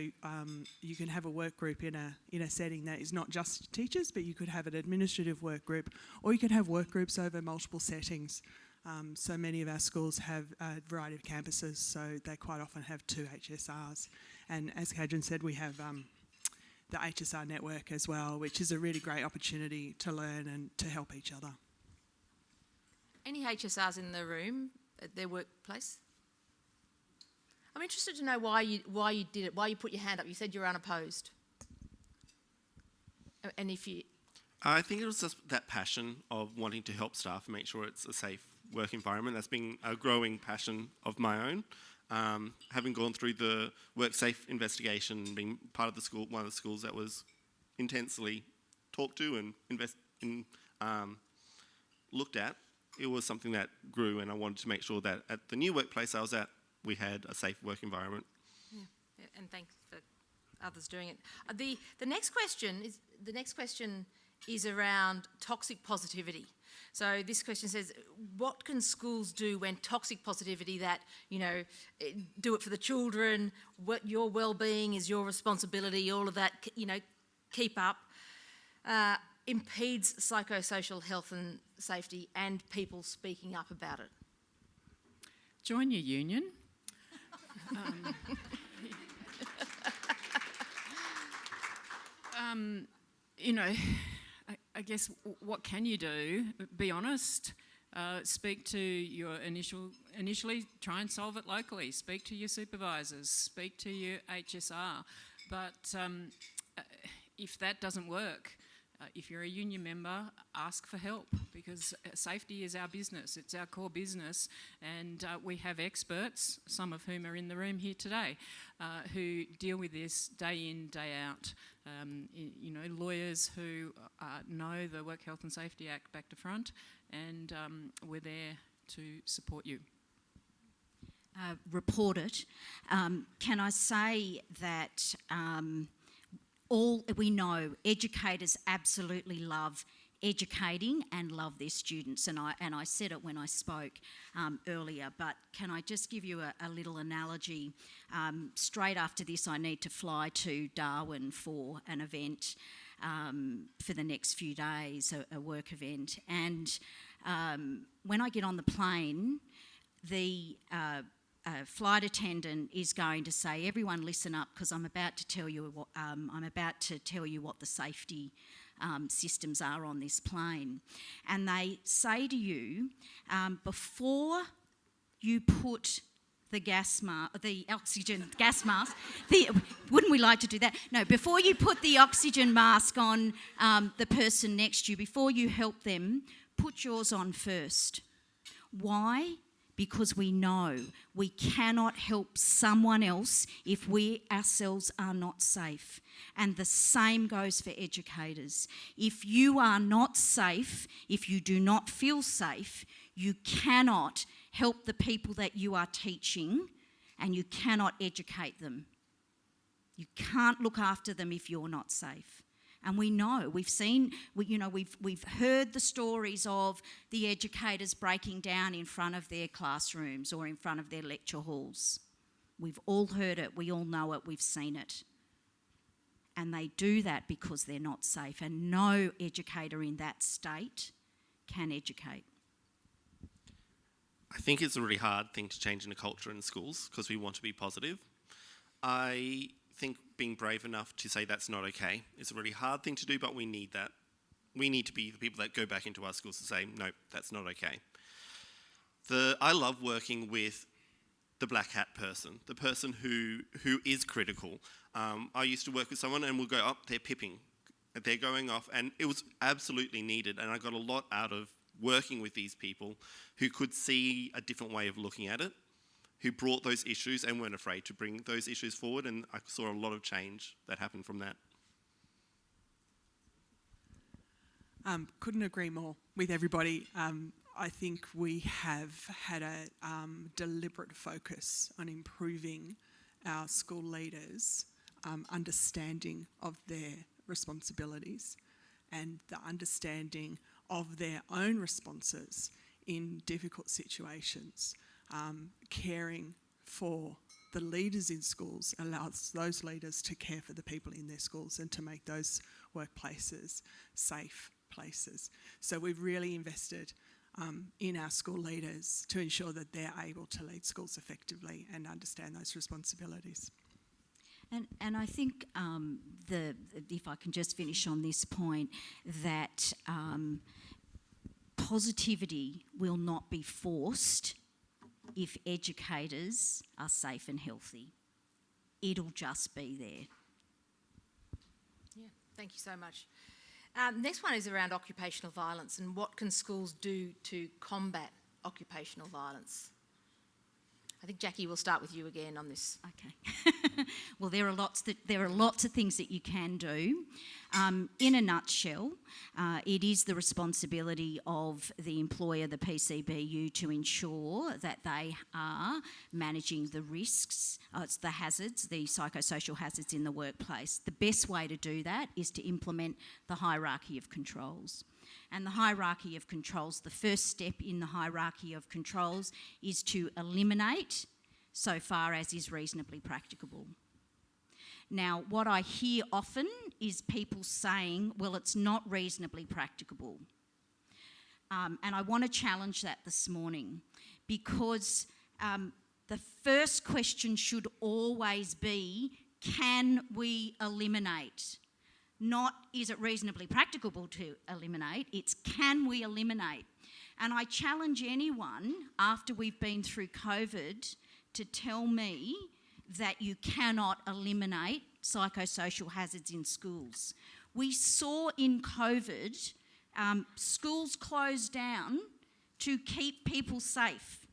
you can have a work group in a setting that is not just teachers, but you could have an administrative work group, or you could have work groups over multiple settings. So many of our schools have a variety of campuses, so they quite often have 2 HSRs. And as Cadeyrn said, we have the HSR network as well, which is a really great opportunity to learn and to help each other. Any HSRs in the room at their workplace? I'm interested to know why you did it, why you put your hand up. You said you were unopposed. And if you... I think it was just that passion of wanting to help staff and make sure it's a safe work environment. That's been a growing passion of my own. Having gone through the WorkSafe investigation, being part of the school, one of the schools that was intensely talked to and looked at, it was something that grew, and I wanted to make sure that at the new workplace I was at, we had a safe work environment. Yeah, and thanks for others doing it. The next question is around toxic positivity. So this question says, what can schools do when toxic positivity, that, do it for the children, what your well-being is your responsibility, all of that, keep up, impedes psychosocial health and safety and people speaking up about it? Join your union. I guess what can you do? Be honest. Speak to your initially try and solve it locally. Speak to your supervisors. Speak to your HSR. But if that doesn't work, if you're a union member, ask for help, because safety is our business. It's our core business, and we have experts, some of whom are in the room here today, who deal with this day in, day out. Lawyers who know the Work Health and Safety Act back to front, and we're there to support you. Report it. Can I say that we know educators absolutely love educating and love their students, and I said it when I spoke earlier, but can I just give you a little analogy? Straight after this, I need to fly to Darwin for an event for the next few days, a work event, and when I get on the plane, the flight attendant is going to say, "Everyone, listen up, because I'm about to tell you what the safety systems are on this plane." And they say to you, before you put the oxygen gas mask, wouldn't we like to do that? No, before you put the oxygen mask on the person next to you, before you help them, put yours on first. Why? Because we know we cannot help someone else if we ourselves are not safe. And the same goes for educators. If you are not safe, if you do not feel safe, you cannot help the people that you are teaching, and you cannot educate them. You can't look after them if you're not safe. And we know, we've heard the stories of the educators breaking down in front of their classrooms or in front of their lecture halls. We've all heard it, we all know it, we've seen it. And they do that because they're not safe, and no educator in that state can educate. I think it's a really hard thing to change in a culture in schools because we want to be positive. I think being brave enough to say that's not okay is a really hard thing to do, but we need that. We need to be the people that go back into our schools to say, no, that's not okay. I love working with the black hat person, the person who is critical. I used to work with someone and we'll go, oh, they're pipping, they're going off, and it was absolutely needed, and I got a lot out of working with these people who could see a different way of looking at it, who brought those issues and weren't afraid to bring those issues forward, and I saw a lot of change that happened from that. Couldn't agree more with everybody. I think we have had a deliberate focus on improving our school leaders' understanding of their responsibilities and the understanding of their own responses in difficult situations. Caring for the leaders in schools allows those leaders to care for the people in their schools and to make those workplaces safe places. So we've really invested in our school leaders to ensure that they're able to lead schools effectively and understand those responsibilities. And I think if I can just finish on this point, that positivity will not be forced if educators are safe and healthy. It'll just be there. Yeah, thank you so much. Next one is around occupational violence and what can schools do to combat occupational violence? I think, Jacqui, we'll start with you again on this. Okay. Well, there are lots of things that you can do. In a nutshell, it is the responsibility of the employer, the PCBU, to ensure that they are managing the risks, it's the hazards, the psychosocial hazards in the workplace. The best way to do that is to implement the hierarchy of controls. And the hierarchy of controls, the first step in the hierarchy of controls is to eliminate so far as is reasonably practicable. Now, what I hear often is people saying, well, it's not reasonably practicable. And I want to challenge that this morning because the first question should always be, can we eliminate? Not is it reasonably practicable to eliminate, it's can we eliminate? And I challenge anyone after we've been through COVID to tell me that you cannot eliminate psychosocial hazards in schools. We saw in COVID, schools closed down to keep people safe.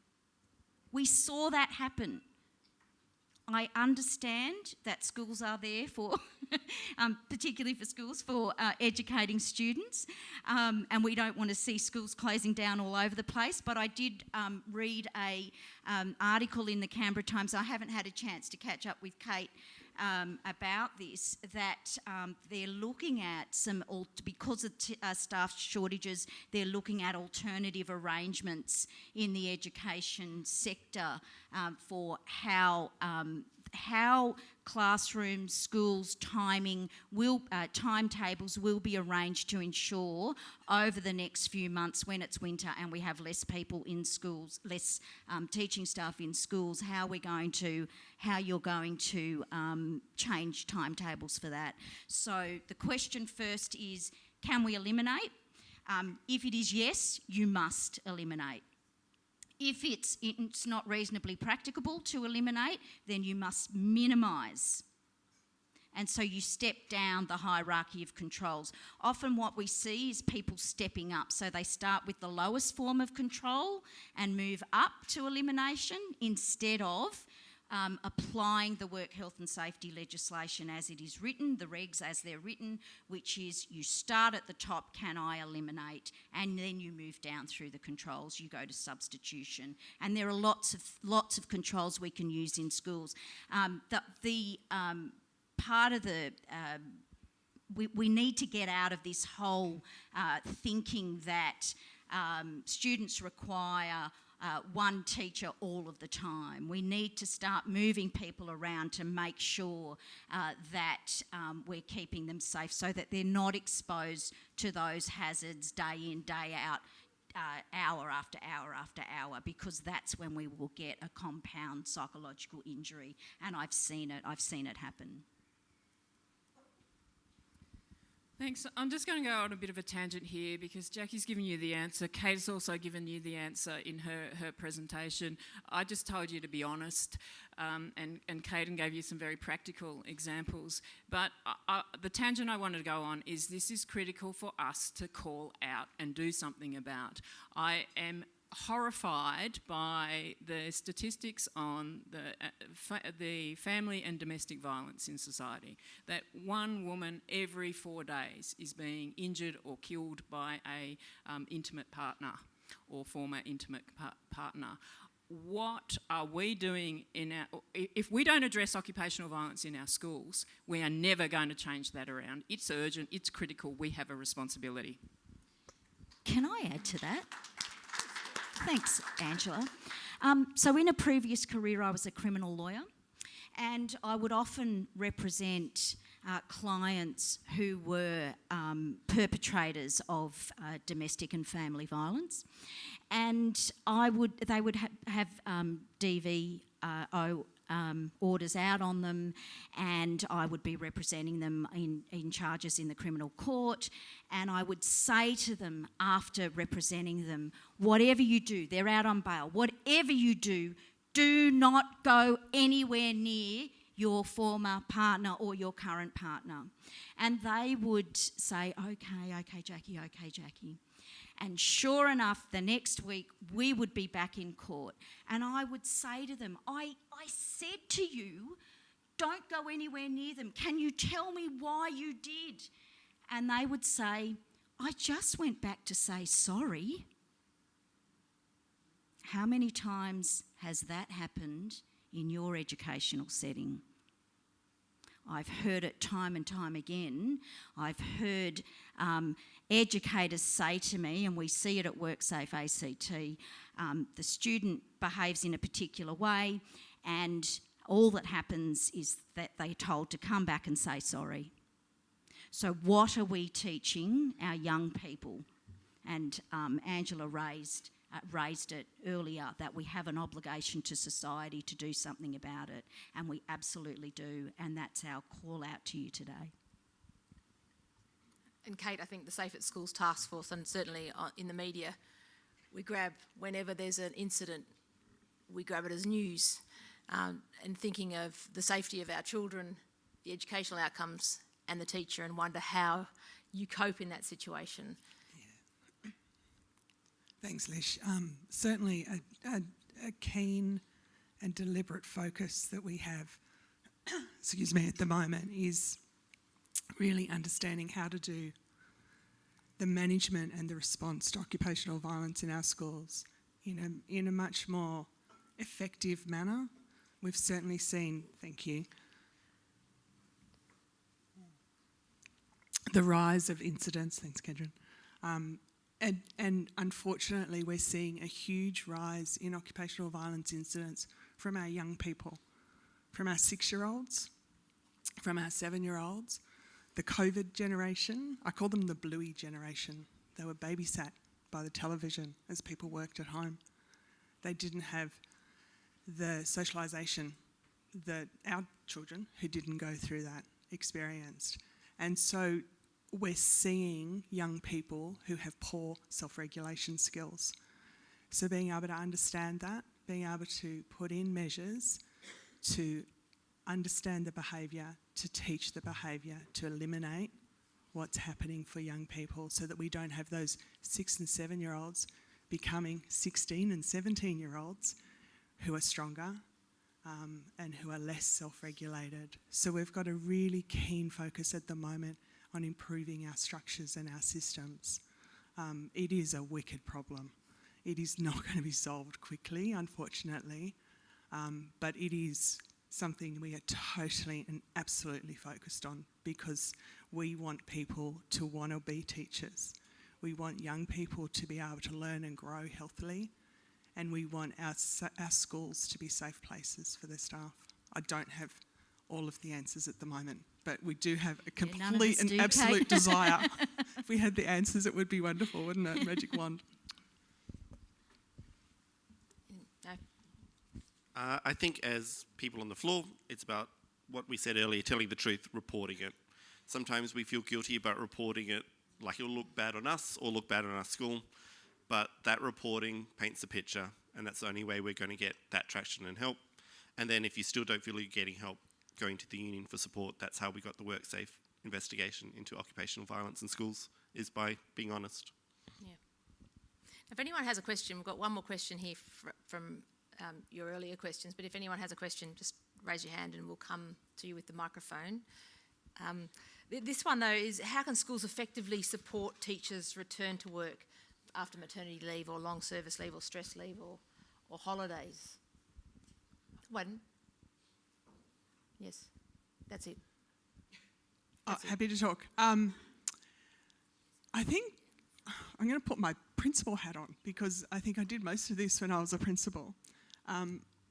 We saw that happen. I understand that schools are there for, particularly for schools, for educating students, and we don't want to see schools closing down all over the place, but I did read an article in the Canberra Times. I haven't had a chance to catch up with Kate about this, that they're looking at because of staff shortages, they're looking at alternative arrangements in the education sector for how classrooms, schools, timetables will be arranged to ensure over the next few months when it's winter and we have less people in schools, less teaching staff in schools, how you're going to change timetables for that. So the question first is, can we eliminate? If it is yes, you must eliminate. If it's not reasonably practicable to eliminate, then you must minimise. And so you step down the hierarchy of controls. Often what we see is people stepping up. So they start with the lowest form of control and move up to elimination instead of applying the work health and safety legislation as it is written, the regs as they're written, which is you start at the top, can I eliminate, and then you move down through the controls, you go to substitution. And there are lots of controls we can use in schools. Part of the we need to get out of this whole thinking that students require one teacher all of the time. We need to start moving people around to make sure that we're keeping them safe so that they're not exposed to those hazards day in, day out, hour after hour after hour, because that's when we will get a compound psychological injury. And I've seen it happen. Thanks. I'm just going to go on a bit of a tangent here because Jacqui's given you the answer. Kate has also given you the answer in her presentation. I just told you to be honest, and Cadeyrn gave you some very practical examples. But the tangent I wanted to go on is this is critical for us to call out and do something about. I am horrified by the statistics on the family and domestic violence in society, that one woman every 4 days is being injured or killed by a intimate partner or former intimate partner. What are we doing if we don't address occupational violence in our schools, we are never going to change that around. It's urgent, it's critical, we have a responsibility. Can I add to that? Thanks, Angela. So in a previous career, I was a criminal lawyer, and I would often represent clients who were perpetrators of domestic and family violence, and they would have DVO orders out on them, and I would be representing them in charges in the criminal court, and I would say to them after representing them, whatever you do, they're out on bail, whatever you do not go anywhere near your former partner or your current partner. And they would say, okay, Jacqui. And sure enough, the next week, we would be back in court. And I would say to them, I said to you, don't go anywhere near them. Can you tell me why you did? And they would say, I just went back to say sorry. How many times has that happened in your educational setting? I've heard it time and time again. I've heard educators say to me, and we see it at WorkSafe ACT, the student behaves in a particular way, and all that happens is that they're told to come back and say sorry. So what are we teaching our young people? And Angela raised it earlier, that we have an obligation to society to do something about it, and we absolutely do, and that's our call out to you today. And Kate, I think the Safe at Schools Taskforce, and certainly in the media, we grab, whenever there's an incident, we grab it as news, and thinking of the safety of our children, the educational outcomes, and the teacher, and wonder how you cope in that situation. Thanks, Lish. Certainly a keen and deliberate focus that we have, at the moment is really understanding how to do the management and the response to occupational violence in our schools in a much more effective manner. We've certainly seen, thank you, the rise of incidents, thanks Cadeyrn, and unfortunately we're seeing a huge rise in occupational violence incidents from our young people, from our 6-year-olds, from our 7-year-olds, the COVID generation. I call them the Bluey generation. They were babysat by the television as people worked at home. They didn't have the socialisation that our children who didn't go through that experienced. And so we're seeing young people who have poor self-regulation skills. So being able to understand that, being able to put in measures to understand the behaviour, to teach the behaviour, to eliminate what's happening for young people so that we don't have those 6 and 7-year-olds becoming 16 and 17-year-olds who are stronger and who are less self-regulated. So we've got a really keen focus at the moment on improving our structures and our systems. It is a wicked problem. It is not going to be solved quickly, unfortunately, but it is something we are totally and absolutely focused on because we want people to want to be teachers. We want young people to be able to learn and grow healthily, and we want our schools to be safe places for their staff. I don't have all of the answers at the moment, but we do have a complete and absolute desire. If we had the answers, it would be wonderful, wouldn't it? Magic wand. I think as people on the floor, it's about what we said earlier, telling the truth, reporting it. Sometimes we feel guilty about reporting it, like it'll look bad on us or look bad on our school, but that reporting paints a picture, and that's the only way we're going to get that traction and help. And then if you still don't feel you're getting help, going to the union for support. That's how we got the WorkSafe investigation into occupational violence in schools, is by being honest. Yeah. If anyone has a question, we've got one more question here from your earlier questions, but if anyone has a question, just raise your hand and we'll come to you with the microphone. This one, though, is how can schools effectively support teachers' return to work after maternity leave or long service leave or stress leave or holidays? One. Yes, that's it. Happy to talk. I think I'm going to put my principal hat on because I think I did most of this when I was a principal.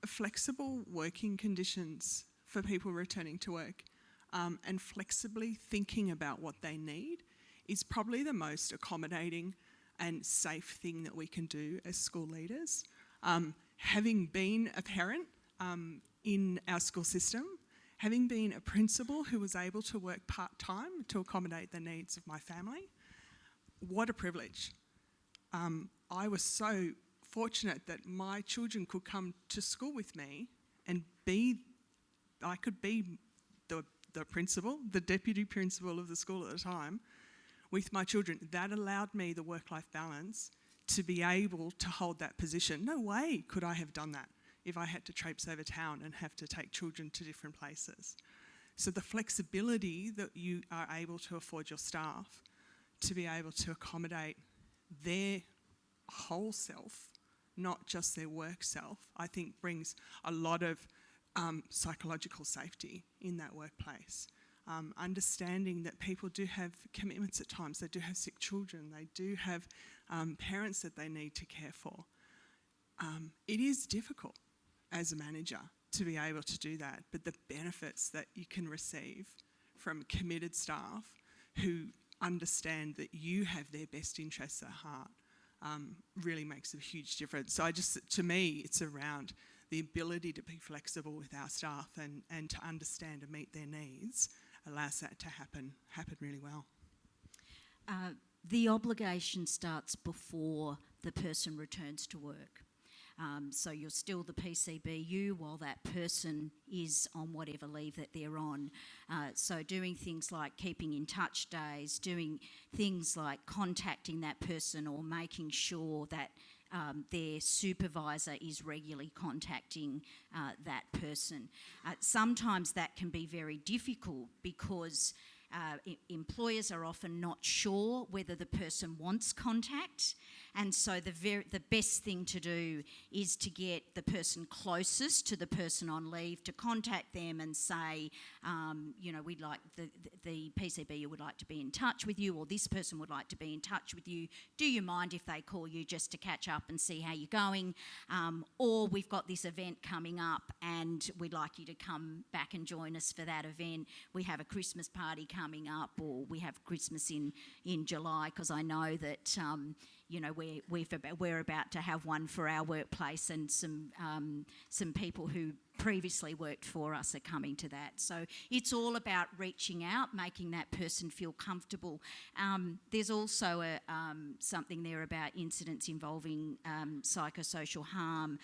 Flexible working conditions for people returning to work and flexibly thinking about what they need is probably the most accommodating and safe thing that we can do as school leaders. Having been a parent in our school system, having been a principal who was able to work part-time to accommodate the needs of my family, what a privilege. I was so fortunate that my children could come to school with me and I could be the principal, the deputy principal of the school at the time, with my children. That allowed me the work-life balance to be able to hold that position. No way could I have done that if I had to traipse over town and have to take children to different places. So the flexibility that you are able to afford your staff to be able to accommodate their whole self, not just their work self, I think brings a lot of psychological safety in that workplace. Understanding that people do have commitments at times, they do have sick children, they do have parents that they need to care for. It is difficult as a manager to be able to do that, but the benefits that you can receive from committed staff who understand that you have their best interests at heart really makes a huge difference. So to me, it's around the ability to be flexible with our staff and to understand and meet their needs allows that to happen really well. The obligation starts before the person returns to work. So you're still the PCBU while that person is on whatever leave that they're on. So doing things like keeping in touch days, doing things like contacting that person or making sure that their supervisor is regularly contacting that person. Sometimes that can be very difficult because employers are often not sure whether the person wants contact, and so the best thing to do is to get the person closest to the person on leave to contact them and say, we'd like the PCBU would like to be in touch with you, or this person would like to be in touch with you. Do you mind if they call you just to catch up and see how you're going? Or we've got this event coming up and we'd like you to come back and join us for that event. We have a Christmas party coming up, or we have Christmas in July, because I know that we're about to have one for our workplace, and some people who previously worked for us are coming to that. So it's all about reaching out, making that person feel comfortable. There's also something there about incidents involving psychosocial harm.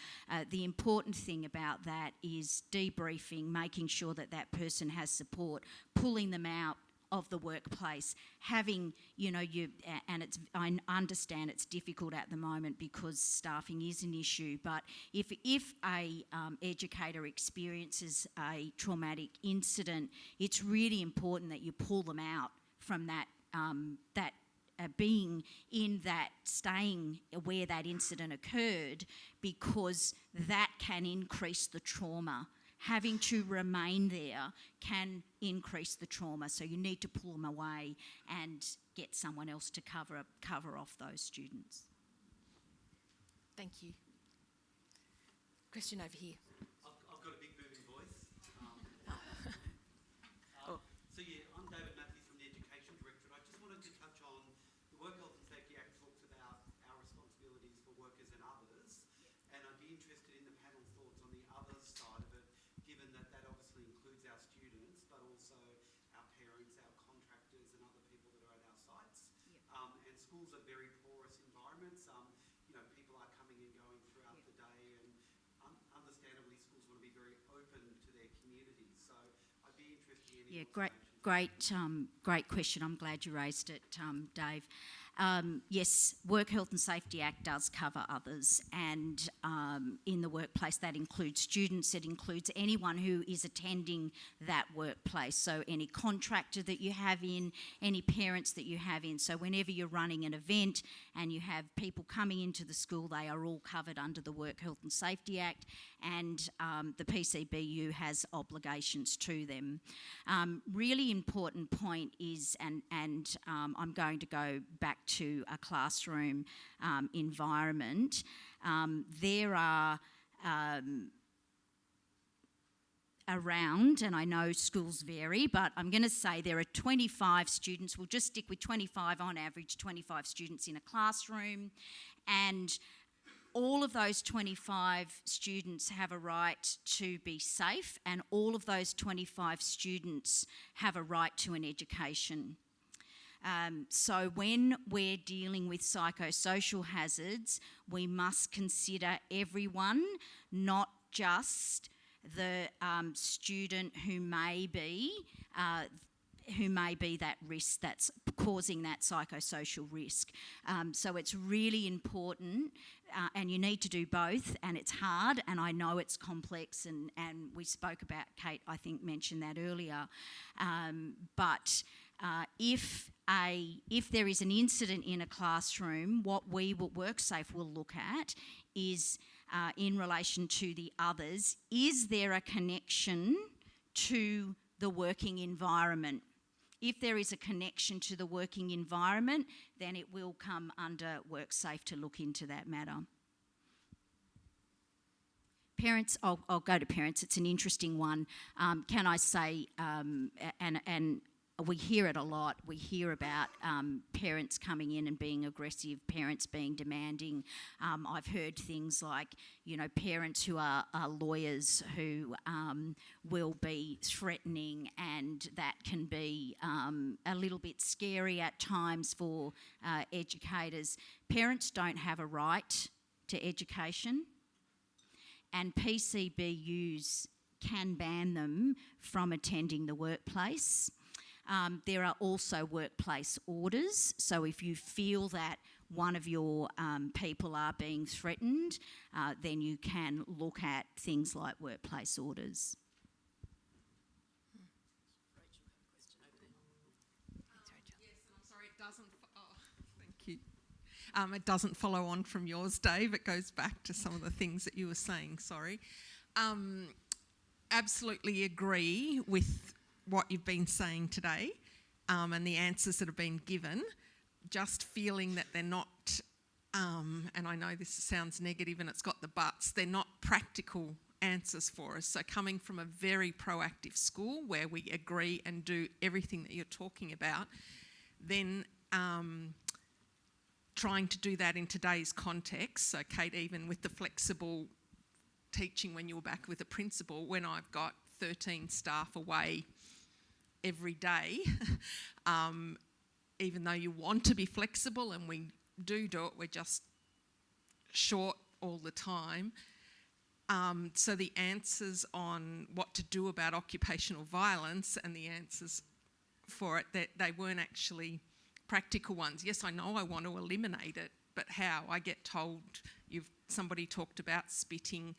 The important thing about that is debriefing, making sure that that person has support, pulling them out of the workplace, having, I understand it's difficult at the moment because staffing is an issue, but if a educator experiences a traumatic incident, it's really important that you pull them out from that, being in that, staying where that incident occurred, because that can increase the trauma. Having to remain there can increase the trauma, so you need to pull them away and get someone else to cover off those students. Thank you. Question over here. I've got a big booming voice. Oh. So yeah, I'm David Matthews from the Education Directorate. I just wanted to touch on the Work Health and Safety Act talks about our responsibilities for workers and others, and I'd be interested in the panel's thoughts on the other side of it, given that that obviously includes our students, but also our parents, our contractors and other people that are at our sites. Yep. And schools are very porous environments. People are coming and going throughout the day, and understandably schools want to be very open to their communities. So I'd be interested in Great question. I'm glad you raised it, Dave. Yes, Work Health and Safety Act does cover others, and in the workplace that includes students, it includes anyone who is attending that workplace, so any contractor that you have in, any parents that you have in. So whenever you're running an event and you have people coming into the school, they are all covered under the Work Health and Safety Act, and the PCBU has obligations to them. Really important point is, and I'm going to go back to a classroom environment. There are around, and I know schools vary, but I'm going to say there are 25 students. We'll just stick with 25 on average, 25 students in a classroom, and all of those 25 students have a right to be safe, and all of those 25 students have a right to an education. So when we're dealing with psychosocial hazards, we must consider everyone, not just the student who may be that risk that's causing that psychosocial risk. So it's really important, and you need to do both, and it's hard, and I know it's complex, and we spoke about, Kate, I think, mentioned that earlier. But if there is an incident in a classroom, what we will WorkSafe will look at is, in relation to the others, is there a connection to the working environment? If there is a connection to the working environment, then it will come under WorkSafe to look into that matter. Parents, I'll go to parents. It's an interesting one. Can I say, and we hear it a lot. We hear about parents coming in and being aggressive, parents being demanding. I've heard things like, parents who are lawyers who will be threatening, and that can be a little bit scary at times for educators. Parents don't have a right to education, and PCBUs can ban them from attending the workplace. There are also workplace orders, so if you feel that one of your people are being threatened, then you can look at things like workplace orders. It doesn't follow on from yours, Dave. It goes back to some of the things that you were saying, sorry. Absolutely agree with what you've been saying today, and the answers that have been given. Just feeling that they're not, and I know this sounds negative and it's got the buts, they're not practical answers for us. So coming from a very proactive school where we agree and do everything that you're talking about, then trying to do that in today's context, so Kate, even with the flexible teaching when you were back with a principal, when I've got 13 staff away every day, even though you want to be flexible and we do it, we're just short all the time. So the answers on what to do about occupational violence and the answers for it, they weren't actually practical ones. Yes, I know I want to eliminate it, but how? I get told, somebody talked about spitting,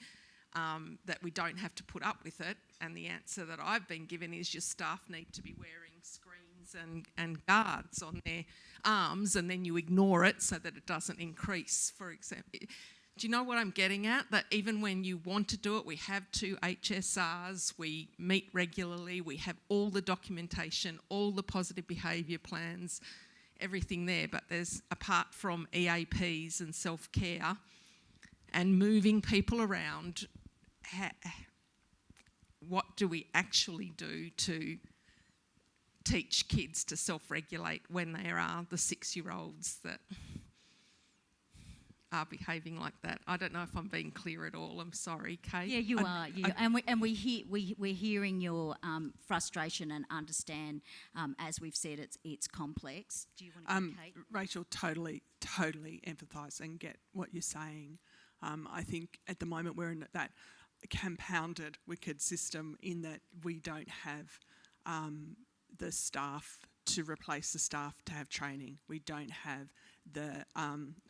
that we don't have to put up with it, and the answer that I've been given is your staff need to be wearing screens and guards on their arms, and then you ignore it so that it doesn't increase, for example. Do you know what I'm getting at? That even when you want to do it, we have 2 HSRs, we meet regularly, we have all the documentation, all the positive behaviour plans, everything there, but there's, apart from EAPs and self-care and moving people around, what do we actually do to teach kids to self-regulate when there are the 6-year-olds that are behaving like that? I don't know if I'm being clear at all. I'm sorry, Kate. Yeah, you are. We're hearing your frustration and understand. As we've said, it's complex. Do you want to go, Kate? Rachel, totally empathise and get what you're saying. I think at the moment we're in that compounded wicked system in that we don't have the staff to replace the staff to have training. We don't have the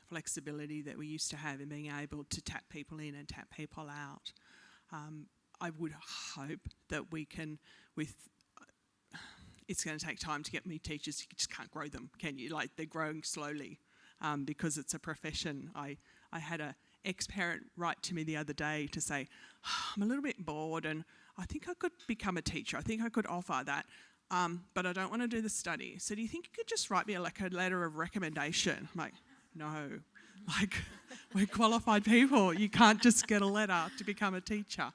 flexibility that we used to have in being able to tap people in and tap people out. I would hope that we can, it's going to take time to get me teachers. You just can't grow them, can you? Like, they're growing slowly because it's a profession. I had a ex-parent write to me the other day to say, I'm a little bit bored and I think I could become a teacher. I think I could offer that. But I don't want to do the study. So do you think you could just write me a letter of recommendation? I'm like, no. Like, we're qualified people. You can't just get a letter to become a teacher.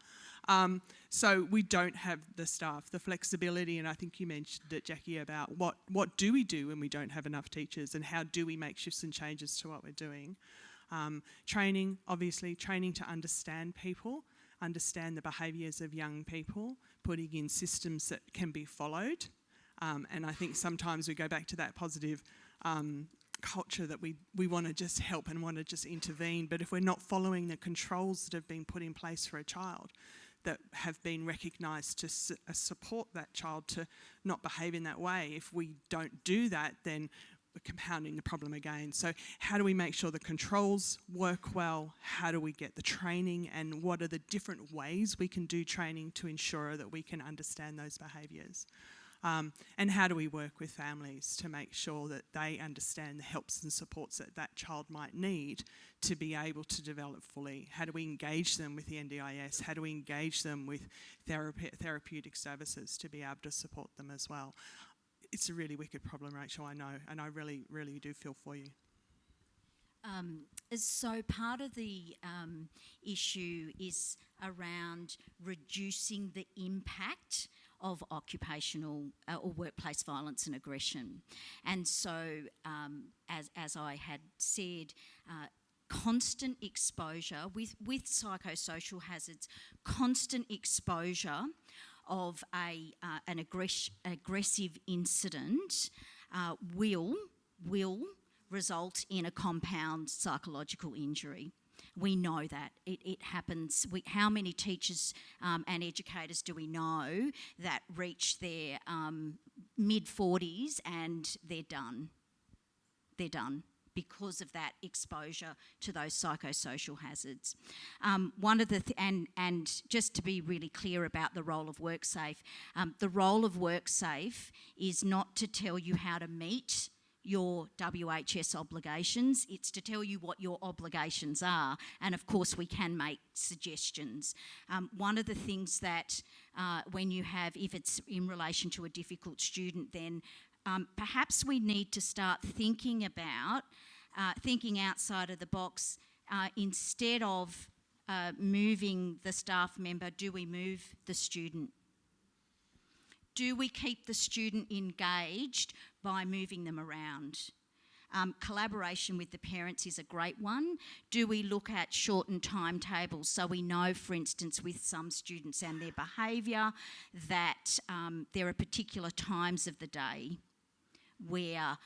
So we don't have the staff, the flexibility, and I think you mentioned it, Jacqui, about what do we do when we don't have enough teachers and how do we make shifts and changes to what we're doing. Training, obviously, training to understand people, understand the behaviours of young people, putting in systems that can be followed. And I think sometimes we go back to that positive culture that we want to just help and want to just intervene. But if we're not following the controls that have been put in place for a child that have been recognised to support that child to not behave in that way, if we don't do that, then we're compounding the problem again. So how do we make sure the controls work well? How do we get the training, and what are the different ways we can do training to ensure that we can understand those behaviours? And how do we work with families to make sure that they understand the helps and supports that that child might need to be able to develop fully? How do we engage them with the NDIS? How do we engage them with therapeutic services to be able to support them as well? It's a really wicked problem, Rachel, I know, and I really, really do feel for you. So part of the issue is around reducing the impact of occupational or workplace violence and aggression. And so, as I had said, constant exposure with psychosocial hazards, constant exposure of an aggressive incident will result in a compound psychological injury. We know that. It happens. How many teachers and educators do we know that reach their mid-40s and they're done? They're done because of that exposure to those psychosocial hazards. One of the and just to be really clear about the role of WorkSafe, the role of WorkSafe is not to tell you how to meet your WHS obligations, it's to tell you what your obligations are, and of course we can make suggestions. One of the things that when you have, if it's in relation to a difficult student, then perhaps we need to start thinking about thinking outside of the box. Instead of moving the staff member, do we move the student? Do we keep the student engaged by moving them around? Collaboration with the parents is a great one. Do we look at shortened timetables so we know, for instance, with some students and their behaviour, that there are particular times of the day where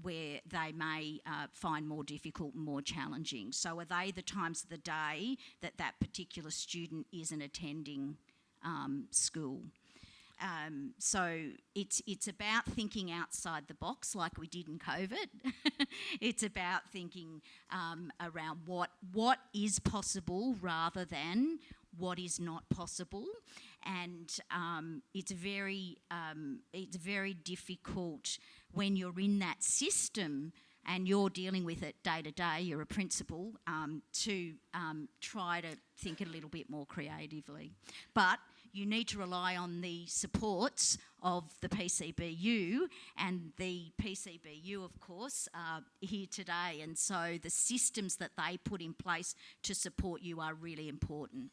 where they may find more difficult and more challenging. So are they the times of the day that that particular student isn't attending school? So it's about thinking outside the box like we did in COVID. It's about thinking around what is possible rather than what is not possible. And it's very difficult when you're in that system and you're dealing with it day to day, you're a principal, to try to think a little bit more creatively. But you need to rely on the supports of the PCBU, and the PCBU, of course, are here today. And so the systems that they put in place to support you are really important.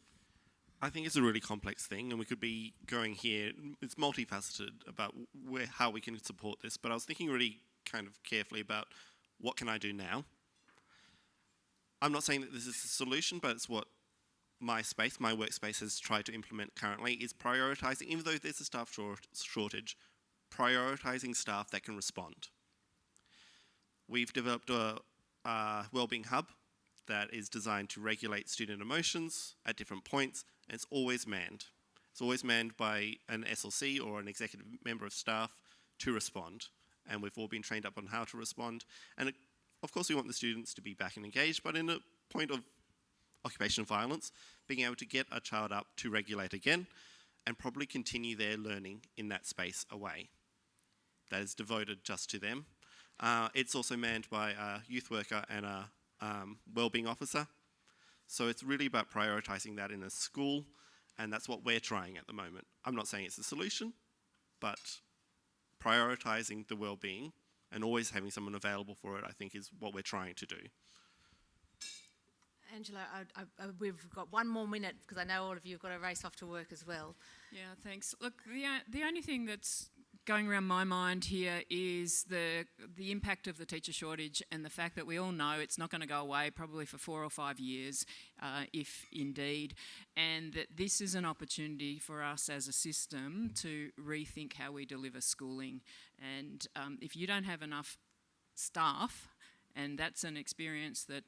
I think it's a really complex thing, and we could be going here, it's multifaceted about how we can support this, but I was thinking really kind of carefully about what can I do now. I'm not saying that this is the solution, but it's what my workspace has tried to implement currently, is prioritising, even though there's a staff shortage, prioritising staff that can respond. We've developed a wellbeing hub that is designed to regulate student emotions at different points, and it's always manned. It's always manned by an SLC or an executive member of staff to respond, and we've all been trained up on how to respond. And of course we want the students to be back and engaged, but in a point of occupational violence, being able to get a child up to regulate again and probably continue their learning in that space away that is devoted just to them. It's also manned by a youth worker and a wellbeing officer. So it's really about prioritising that in a school, and that's what we're trying at the moment. I'm not saying it's the solution, but prioritising the wellbeing and always having someone available for it, I think, is what we're trying to do. Angela, we've got one more minute because I know all of you have got to race off to work as well. Yeah, thanks. Look, the only thing that's going around my mind here is the impact of the teacher shortage and the fact that we all know it's not going to go away probably for 4 or 5 years, if indeed, and that this is an opportunity for us as a system to rethink how we deliver schooling. And if you don't have enough staff, and that's an experience that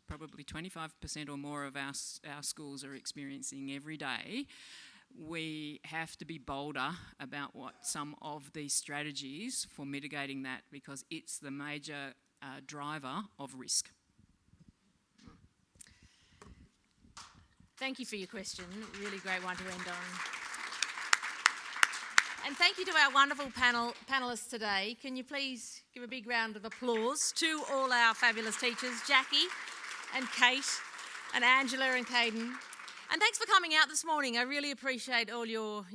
probably 25% or more of our schools are experiencing every day, we have to be bolder about what some of these strategies for mitigating that, because it's the major driver of risk. Thank you for your question. Really great one to end on. And thank you to our wonderful panellists today. Can you please give a big round of applause to all our fabulous teachers, Jacqui and Kate and Angela and Cadeyrn. And thanks for coming out this morning. I really appreciate all your,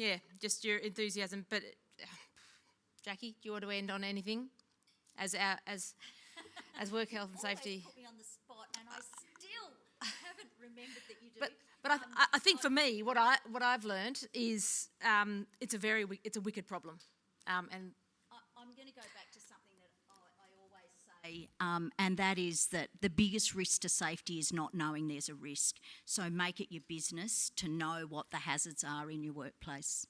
just your enthusiasm. But Jacqui, do you want to end on anything as work health and safety? Put me on the spot, and I still haven't remembered that you do. But I think for me, what I've learned is it's a wicked problem, and I'm going to go back to something that I always say, and that is that the biggest risk to safety is not knowing there's a risk. So make it your business to know what the hazards are in your workplace.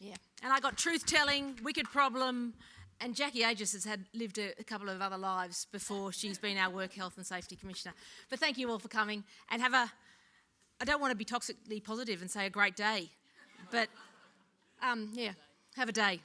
Yeah, and I got truth-telling, wicked problem, and Jacqui Agius has lived a couple of other lives before she's been our Work Health and Safety Commissioner. But thank you all for coming, and I don't want to be toxically positive and say a great day, but have a day.